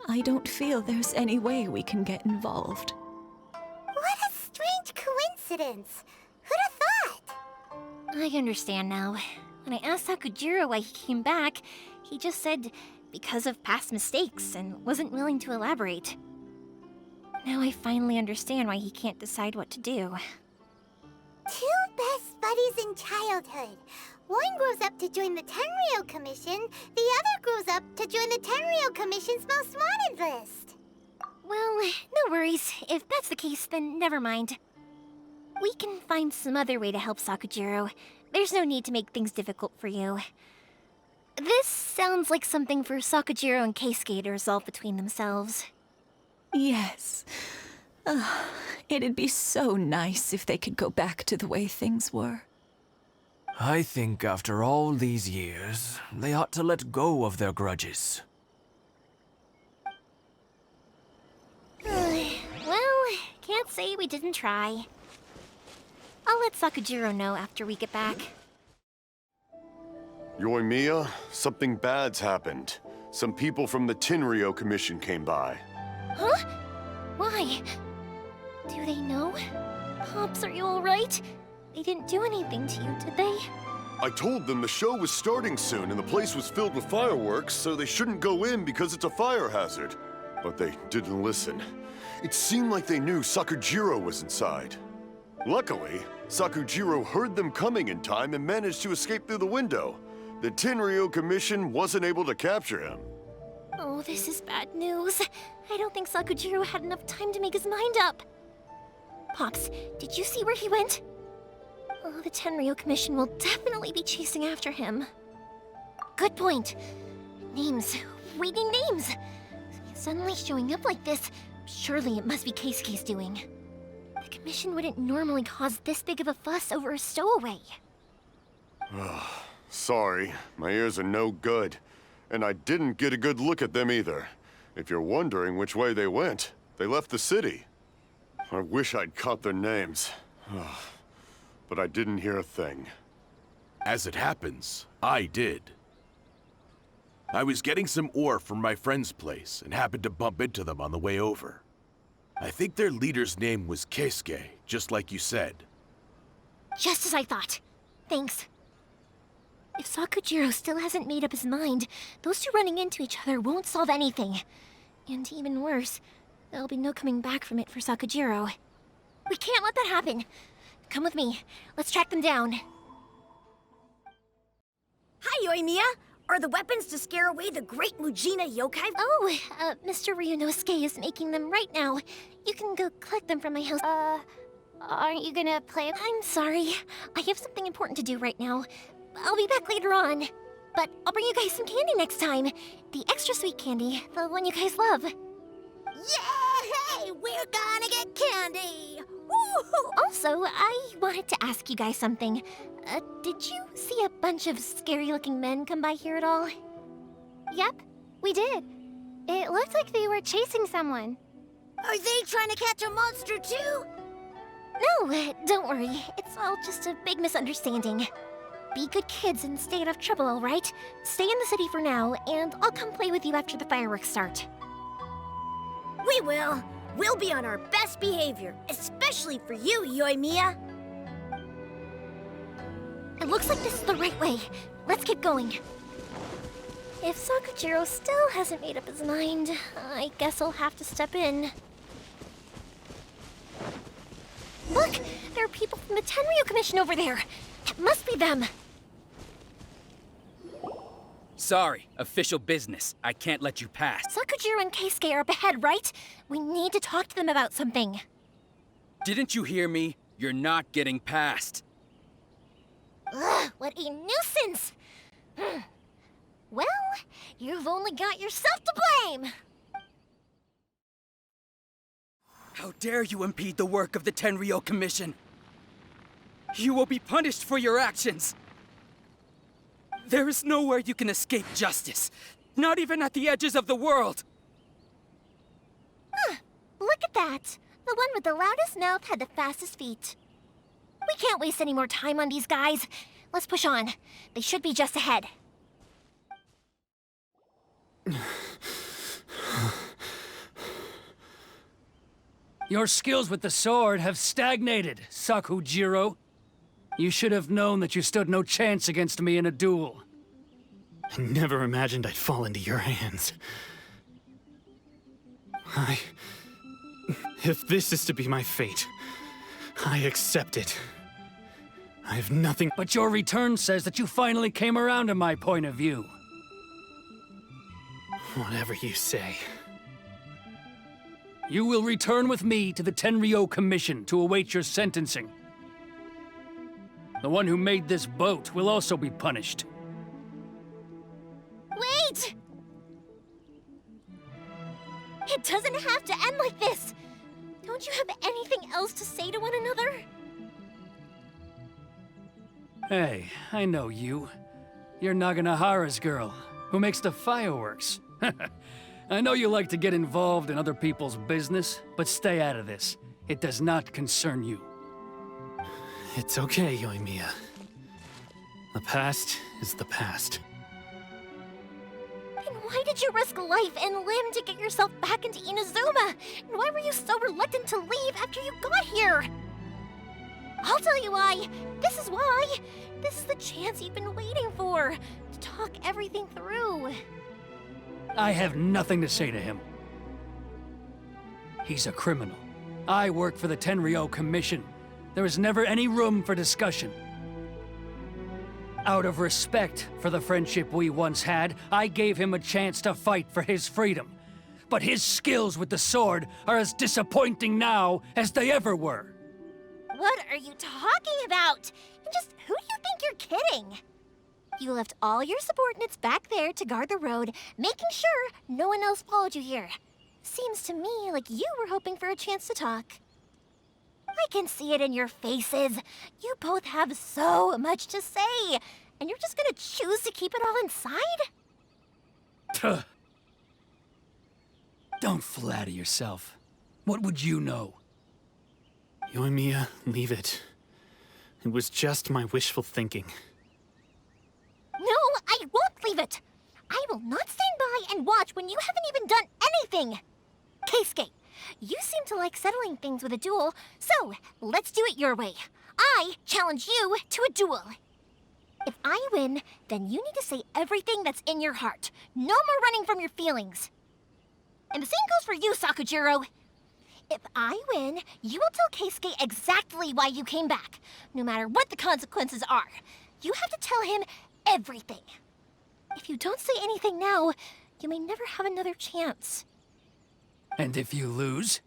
I don't feel there's any way we can get involved. What a strange coincidence. Who'd have thought? I understand now. When I asked Sakujiro why he came back, he just said because of past mistakes and wasn't willing to elaborate. Now I finally understand why he can't decide what to do. Two best buddies in childhood. One grows up to join the Tenryou Commission, the other grows up to join the Tenryou Commission's most wanted list. Well, no worries. If that's the case, then never mind. We can find some other way to help Sakujiro. There's no need to make things difficult for you. This sounds like something for Sakujiro and Keisuke to resolve between themselves. Yes. It'd be so nice if they could go back to the way things were. I think after all these years, they ought to let go of their grudges. Well, can't say we didn't try. I'll let Sakujiro know after we get back. Yoimiya, something bad's happened. Some people from the Tenryou Commission came by. Huh? Why? Do they know? Pops, are you alright? They didn't do anything to you, did they? I told them the show was starting soon and the place was filled with fireworks, so they shouldn't go in because it's a fire hazard. But they didn't listen. It seemed like they knew Sakujiro was inside. Luckily, Sakujiro heard them coming in time and managed to escape through the window. The Tenryou Commission wasn't able to capture him. Oh, this is bad news. I don't think Sakujiro had enough time to make his mind up. Pops, did you see where he went? Oh, the Tenryou Commission will definitely be chasing after him. Good point. Names. Reading names. Suddenly showing up like this, surely it must be Keisuke's doing. The Commission wouldn't normally cause this big of a fuss over a stowaway. Sorry, my ears are no good. And I didn't get a good look at them either. If you're wondering which way they went, they left the city. I wish I'd caught their names. But I didn't hear a thing. As it happens, I did. I was getting some ore from my friend's place and happened to bump into them on the way over. I think their leader's name was Keisuke, just like you said. Just as I thought. Thanks. If Sakujiro still hasn't made up his mind, those two running into each other won't solve anything. And even worse, there'll be no coming back from it for Sakujiro. We can't let that happen. Come with me. Let's track them down. Hi, Yoimiya. Are the weapons to scare away the great Mujina yokai? Oh, Mr. Ryunosuke is making them right now. You can go collect them from my house. Aren't you gonna play? I'm sorry. I have something important to do right now. I'll be back later on. But I'll bring you guys some candy next time. The extra sweet candy, the one you guys love. Yay! We're gonna get candy! Woo-hoo! Also, I wanted to ask you guys something. Did you see a bunch of scary-looking men come by here at all? Yep, we did. It looked like they were chasing someone. Are they trying to catch a monster too? No, don't worry. It's all just a big misunderstanding. Be good kids and stay out of trouble, all right? Stay in the city for now, and I'll come play with you after the fireworks start. We will. We'll be on our best behavior, especially for you, Yoimiya. It looks like this is the right way. Let's get going. If Sakujiro still hasn't made up his mind, I guess I'll have to step in. Look! There are people from the Tenryo Commission over there! It must be them! Sorry, official business. I can't let you pass. Sakujiro and Keisuke are up ahead, right? We need to talk to them about something. Didn't you hear me? You're not getting past. Ugh, what a nuisance! Well, you've only got yourself to blame! How dare you impede the work of the Tenryo Commission? You will be punished for your actions! There is nowhere you can escape justice, not even at the edges of the world! Huh, look at that! The one with the loudest mouth had the fastest feet. We can't waste any more time on these guys. Let's push on. They should be just ahead. Your skills with the sword have stagnated, Sakujiro. You should have known that you stood no chance against me in a duel. I never imagined I'd fall into your hands. If this is to be my fate, I accept it. I have nothing. But your return says that you finally came around to my point of view. Whatever you say. You will return with me to the Tenryo Commission to await your sentencing. The one who made this boat will also be punished. Wait! It doesn't have to end like this! Don't you have anything else to say to one another? Hey, I know you. You're Naganahara's girl, who makes the fireworks. I know you like to get involved in other people's business, but stay out of this. It does not concern you. It's okay, Yoimiya. The past is the past. Then why did you risk life and limb to get yourself back into Inazuma? And why were you so reluctant to leave after you got here? I'll tell you why. This is why. This is the chance you've been waiting for, to talk everything through. I have nothing to say to him. He's a criminal. I work for the Tenryo Commission. There is never any room for discussion. Out of respect for the friendship we once had, I gave him a chance to fight for his freedom. But his skills with the sword are as disappointing now as they ever were. What are you talking about? And just who do you think you're kidding? You left all your subordinates back there to guard the road, making sure no one else followed you here. Seems to me like you were hoping for a chance to talk. I can see it in your faces. You both have so much to say, and you're just gonna choose to keep it all inside? Tuh. Don't flatter yourself. What would you know? Yoimiya, leave it. It was just my wishful thinking. No, I won't leave it! I will not stand by and watch when you haven't even done anything! Keisuke, you seem to like settling things with a duel, so let's do it your way. I challenge you to a duel. If I win, then you need to say everything that's in your heart. No more running from your feelings. And the same goes for you, Sakujiro. If I win, you will tell Keisuke exactly why you came back, no matter what the consequences are. You have to tell him everything. If you don't say anything now, you may never have another chance. And if you lose?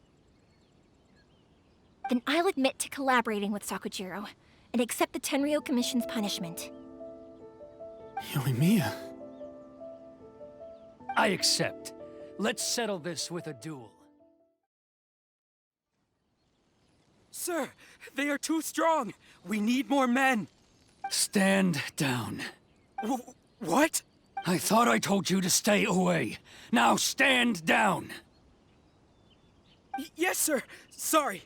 Then I'll admit to collaborating with Sakujiro and accept the Tenryou Commission's punishment. Yoimiya. I accept. Let's settle this with a duel. Sir, they are too strong. We need more men. Stand down. What? I thought I told you to stay away. Now stand down. Yes, sir. Sorry.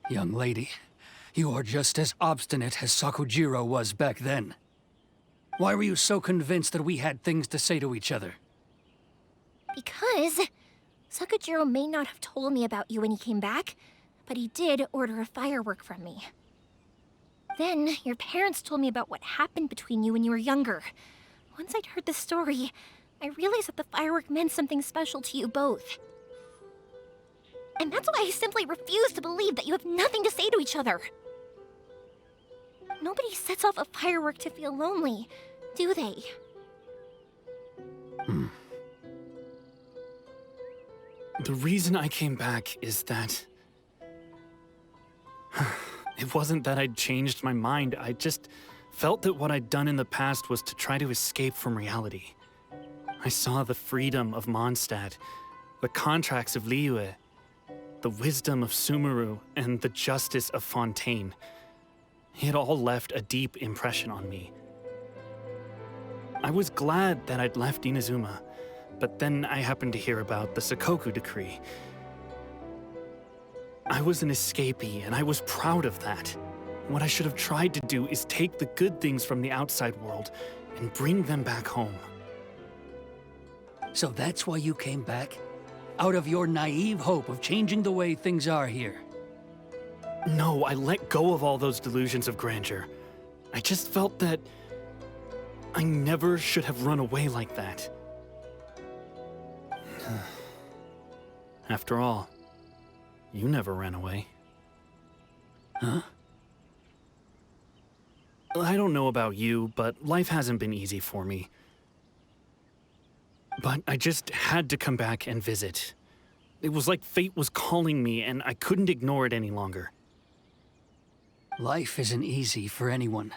Young lady, you are just as obstinate as Sakujiro was back then. Why were you so convinced that we had things to say to each other? Because Sakujiro may not have told me about you when he came back, but he did order a firework from me. Then, your parents told me about what happened between you when you were younger. Once I'd heard the story, I realized that the firework meant something special to you both. And that's why I simply refuse to believe that you have nothing to say to each other. Nobody sets off a firework to feel lonely, do they? The reason I came back is that... It wasn't that I'd changed my mind, I just felt that what I'd done in the past was to try to escape from reality. I saw the freedom of Mondstadt, the contracts of Liyue, the wisdom of Sumeru, and the justice of Fontaine. It all left a deep impression on me. I was glad that I'd left Inazuma, but then I happened to hear about the Sakoku decree. I was an escapee, and I was proud of that. What I should have tried to do is take the good things from the outside world and bring them back home. So that's why you came back? Out of your naive hope of changing the way things are here? No, I let go of all those delusions of grandeur. I just felt that I never should have run away like that. After all, you never ran away. Huh? I don't know about you, but life hasn't been easy for me. But I just had to come back and visit. It was like fate was calling me, and I couldn't ignore it any longer. Life isn't easy for anyone.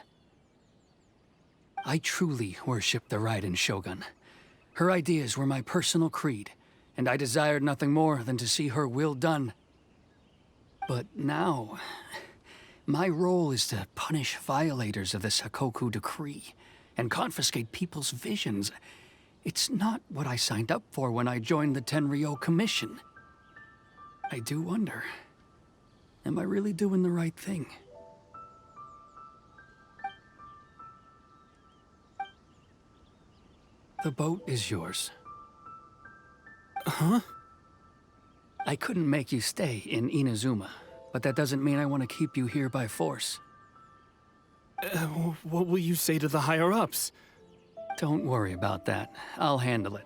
I truly worship the Raiden Shogun. Her ideas were my personal creed, and I desired nothing more than to see her will done. But now, my role is to punish violators of the Sakoku decree and confiscate people's visions. It's not what I signed up for when I joined the Tenryou Commission. I do wonder, am I really doing the right thing? The boat is yours. Huh? I couldn't make you stay in Inazuma, but that doesn't mean I want to keep you here by force. What will you say to the higher-ups? Don't worry about that. I'll handle it.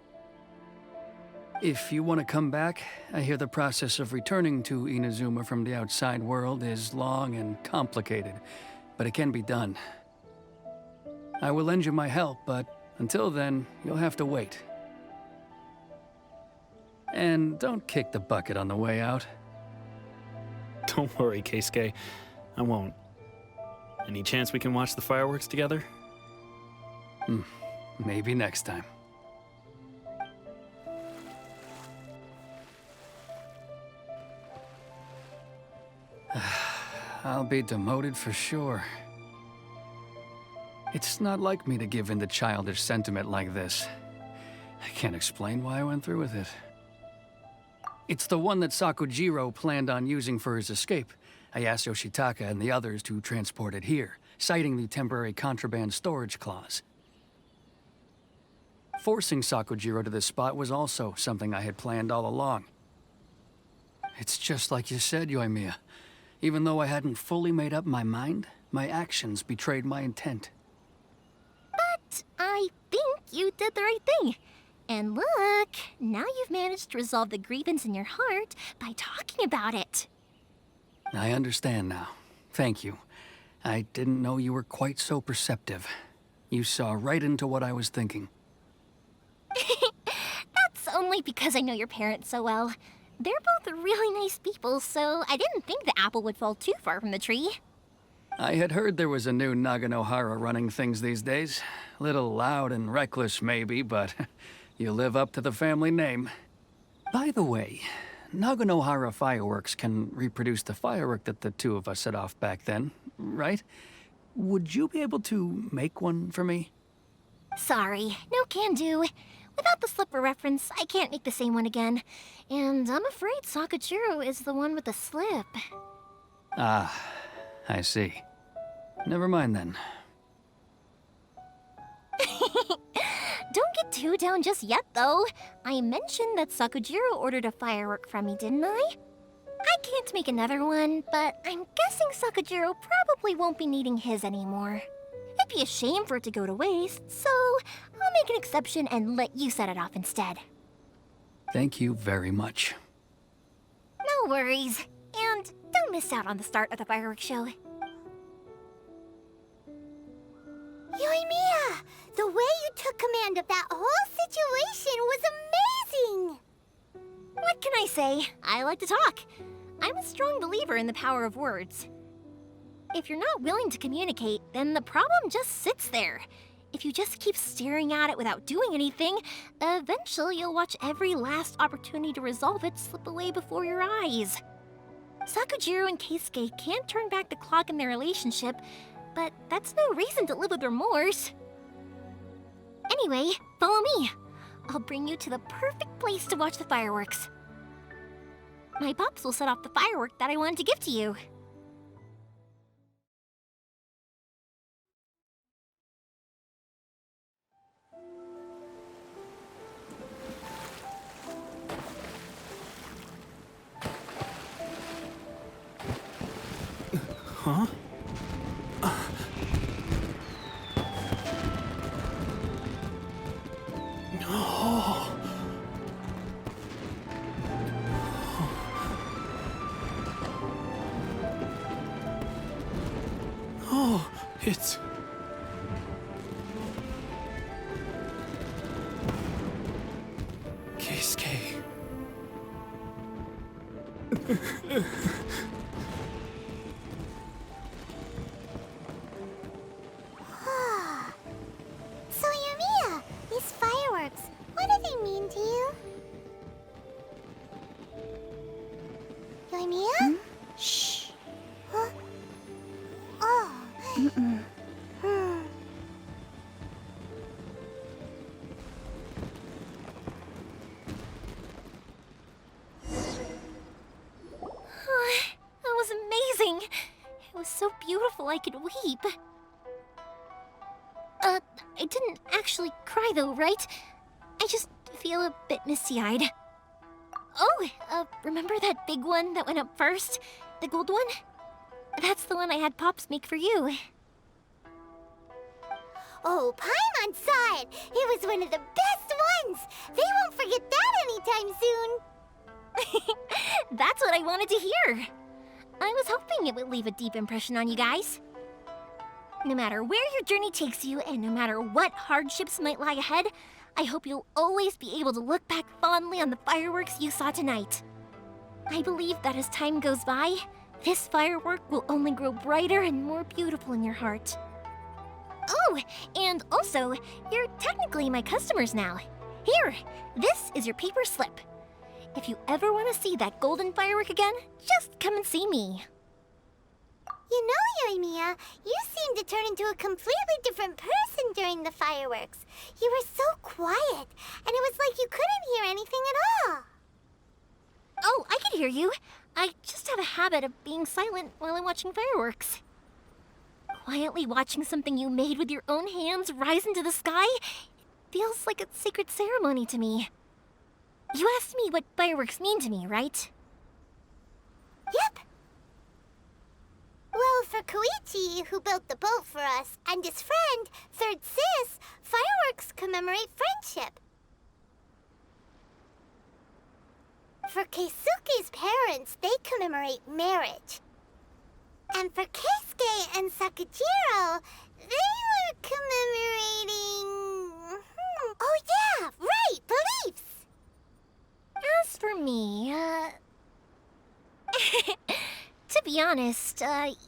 If you want to come back, I hear the process of returning to Inazuma from the outside world is long and complicated, but it can be done. I will lend you my help, but until then, you'll have to wait. And don't kick the bucket on the way out. Don't worry, Keisuke. I won't. Any chance we can watch the fireworks together? Maybe next time. I'll be demoted for sure. It's not like me to give in to childish sentiment like this. I can't explain why I went through with it. It's the one that Sakujiro planned on using for his escape. I asked Yoshitaka and the others to transport it here, citing the temporary contraband storage clause. Forcing Sakujiro to this spot was also something I had planned all along. It's just like you said, Yoimiya. Even though I hadn't fully made up my mind, my actions betrayed my intent. But I think you did the right thing. And look, now you've managed to resolve the grievance in your heart by talking about it. I understand now. Thank you. I didn't know you were quite so perceptive. You saw right into what I was thinking. That's only because I know your parents so well. They're both really nice people, so I didn't think the apple would fall too far from the tree. I had heard there was a new Naganohara running things these days. Little loud and reckless, maybe, but you live up to the family name. By the way, Naganohara fireworks can reproduce the firework that the two of us set off back then, right? Would you be able to make one for me? Sorry, no can do. Without the slipper reference, I can't make the same one again. And I'm afraid Sakujiro is the one with the slip. Ah, I see. Never mind then. Don't get too down just yet, though. I mentioned that Sakujiro ordered a firework from me, didn't I? I can't make another one, but I'm guessing Sakujiro probably won't be needing his anymore. It'd be a shame for it to go to waste, so I'll make an exception and let you set it off instead. Thank you very much. No worries. And don't miss out on the start of the fireworks show. Yoimiya, the way you took command of that whole situation was amazing! What can I say? I like to talk. I'm a strong believer in the power of words. If you're not willing to communicate, then the problem just sits there. If you just keep staring at it without doing anything, eventually you'll watch every last opportunity to resolve it slip away before your eyes. Sakujiro and Keisuke can't turn back the clock in their relationship, but that's no reason to live with remorse. Anyway, follow me. I'll bring you to the perfect place to watch the fireworks. My pops will set off the firework that I wanted to give to you. Huh? No. Oh, it's... Keisuke. So, Yoimiya, these fireworks, what do they mean to you? Yoimiya? Shh. Huh? Oh. That was amazing. It was so beautiful I could weep. I didn't actually cry though, right? I just feel a bit misty-eyed. Oh, remember that big one that went up first? The gold one? That's the one I had Pops make for you. Oh, Paimon saw it! It was one of the best ones! They won't forget that anytime soon! That's what I wanted to hear. I was hoping it would leave a deep impression on you guys. No matter where your journey takes you, and no matter what hardships might lie ahead, I hope you'll always be able to look back fondly on the fireworks you saw tonight. I believe that as time goes by, this firework will only grow brighter and more beautiful in your heart. Oh, and also, you're technically my customers now. Here, this is your paper slip. If you ever want to see that golden firework again, just come and see me. You know, Yoimiya, you seemed to turn into a completely different person during the fireworks. You were so quiet, and it was like you couldn't hear anything at all. Oh, I can hear you. I just have a habit of being silent while I'm watching fireworks. Quietly watching something you made with your own hands rise into the sky feels like a sacred ceremony to me. You asked me what fireworks mean to me, right? Yep. Well, for Koichi, who built the boat for us, and his friend, Third Sis, fireworks commemorate friendship. For Keisuke's parents, they commemorate marriage. And for Keisuke and Sakajiro, they were commemorating... Oh yeah, right, beliefs! As for me, to be honest,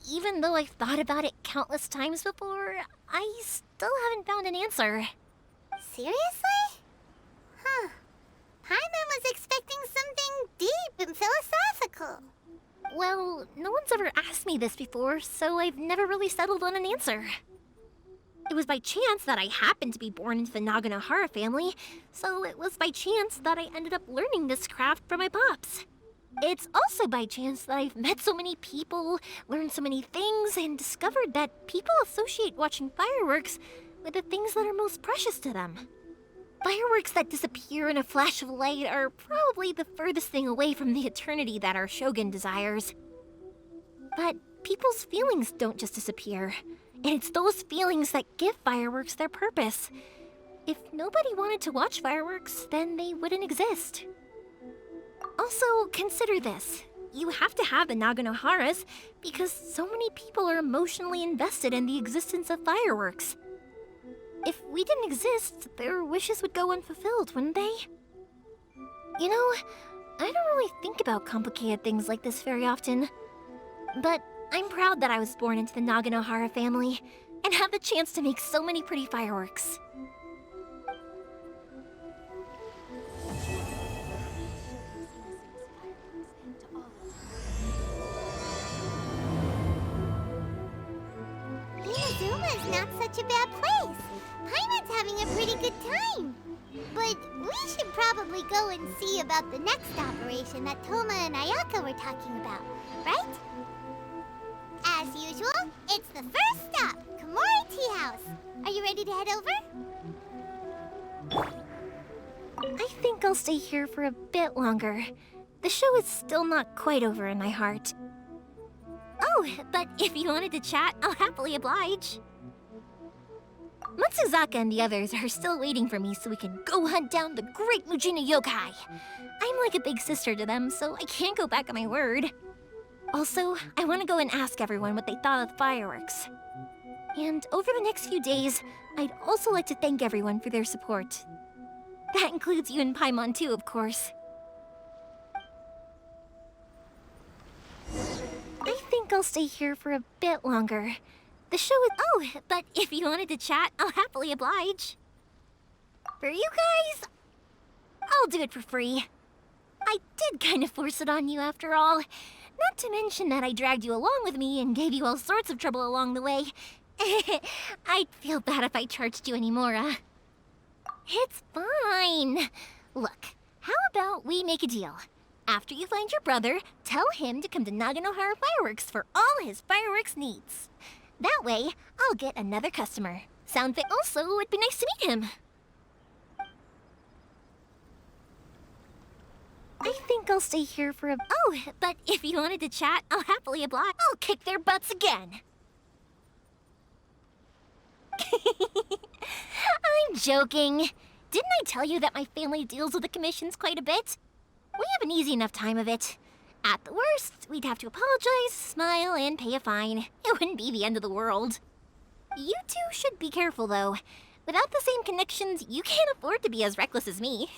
even though I've thought about it countless times before, I still haven't found an answer. Seriously? Huh. Paimon was expecting something deep and philosophical. Well, no one's ever asked me this before, so I've never really settled on an answer. It was by chance that I happened to be born into the Naganohara family, so it was by chance that I ended up learning this craft from my pops. It's also by chance that I've met so many people, learned so many things, and discovered that people associate watching fireworks with the things that are most precious to them. Fireworks that disappear in a flash of light are probably the furthest thing away from the eternity that our shogun desires. But people's feelings don't just disappear, and it's those feelings that give fireworks their purpose. If nobody wanted to watch fireworks, then they wouldn't exist. Also, consider this. You have to have the Naganoharas because so many people are emotionally invested in the existence of fireworks. If we didn't exist, their wishes would go unfulfilled, wouldn't they? You know, I don't really think about complicated things like this very often. But I'm proud that I was born into the Naganohara family and have the chance to make so many pretty fireworks. Inazuma's not such a bad place. Paimon's having a pretty good time. But we should probably go and see about the next operation that Toma and Ayaka were talking about, right? As usual, it's the first stop, Komori Tea House. Are you ready to head over? I think I'll stay here for a bit longer. The show is still not quite over in my heart. Oh, but if you wanted to chat, I'll happily oblige. Matsuzaka and the others are still waiting for me so we can go hunt down the great Mujina yokai. I'm like a big sister to them, so I can't go back on my word. Also, I want to go and ask everyone what they thought of the fireworks. And over the next few days, I'd also like to thank everyone for their support. That includes you and Paimon too, of course. I think I'll stay here for a bit longer. The show is... Oh, but if you wanted to chat, I'll happily oblige. For you guys, I'll do it for free. I did kind of force it on you after all. Not to mention that I dragged you along with me and gave you all sorts of trouble along the way. I'd feel bad if I charged you anymore, It's fine. Look, how about we make a deal? After you find your brother, tell him to come to Naganohara Fireworks for all his fireworks needs. That way, I'll get another customer. Sound fit also would be nice to meet him. I think I'll stay here for a... Oh, but if you wanted to chat, I'll happily oblige. I'll kick their butts again. I'm joking. Didn't I tell you that my family deals with the commissions quite a bit? We have an easy enough time of it. At the worst, we'd have to apologize, smile, and pay a fine. It wouldn't be the end of the world. You two should be careful, though. Without the same connections, you can't afford to be as reckless as me.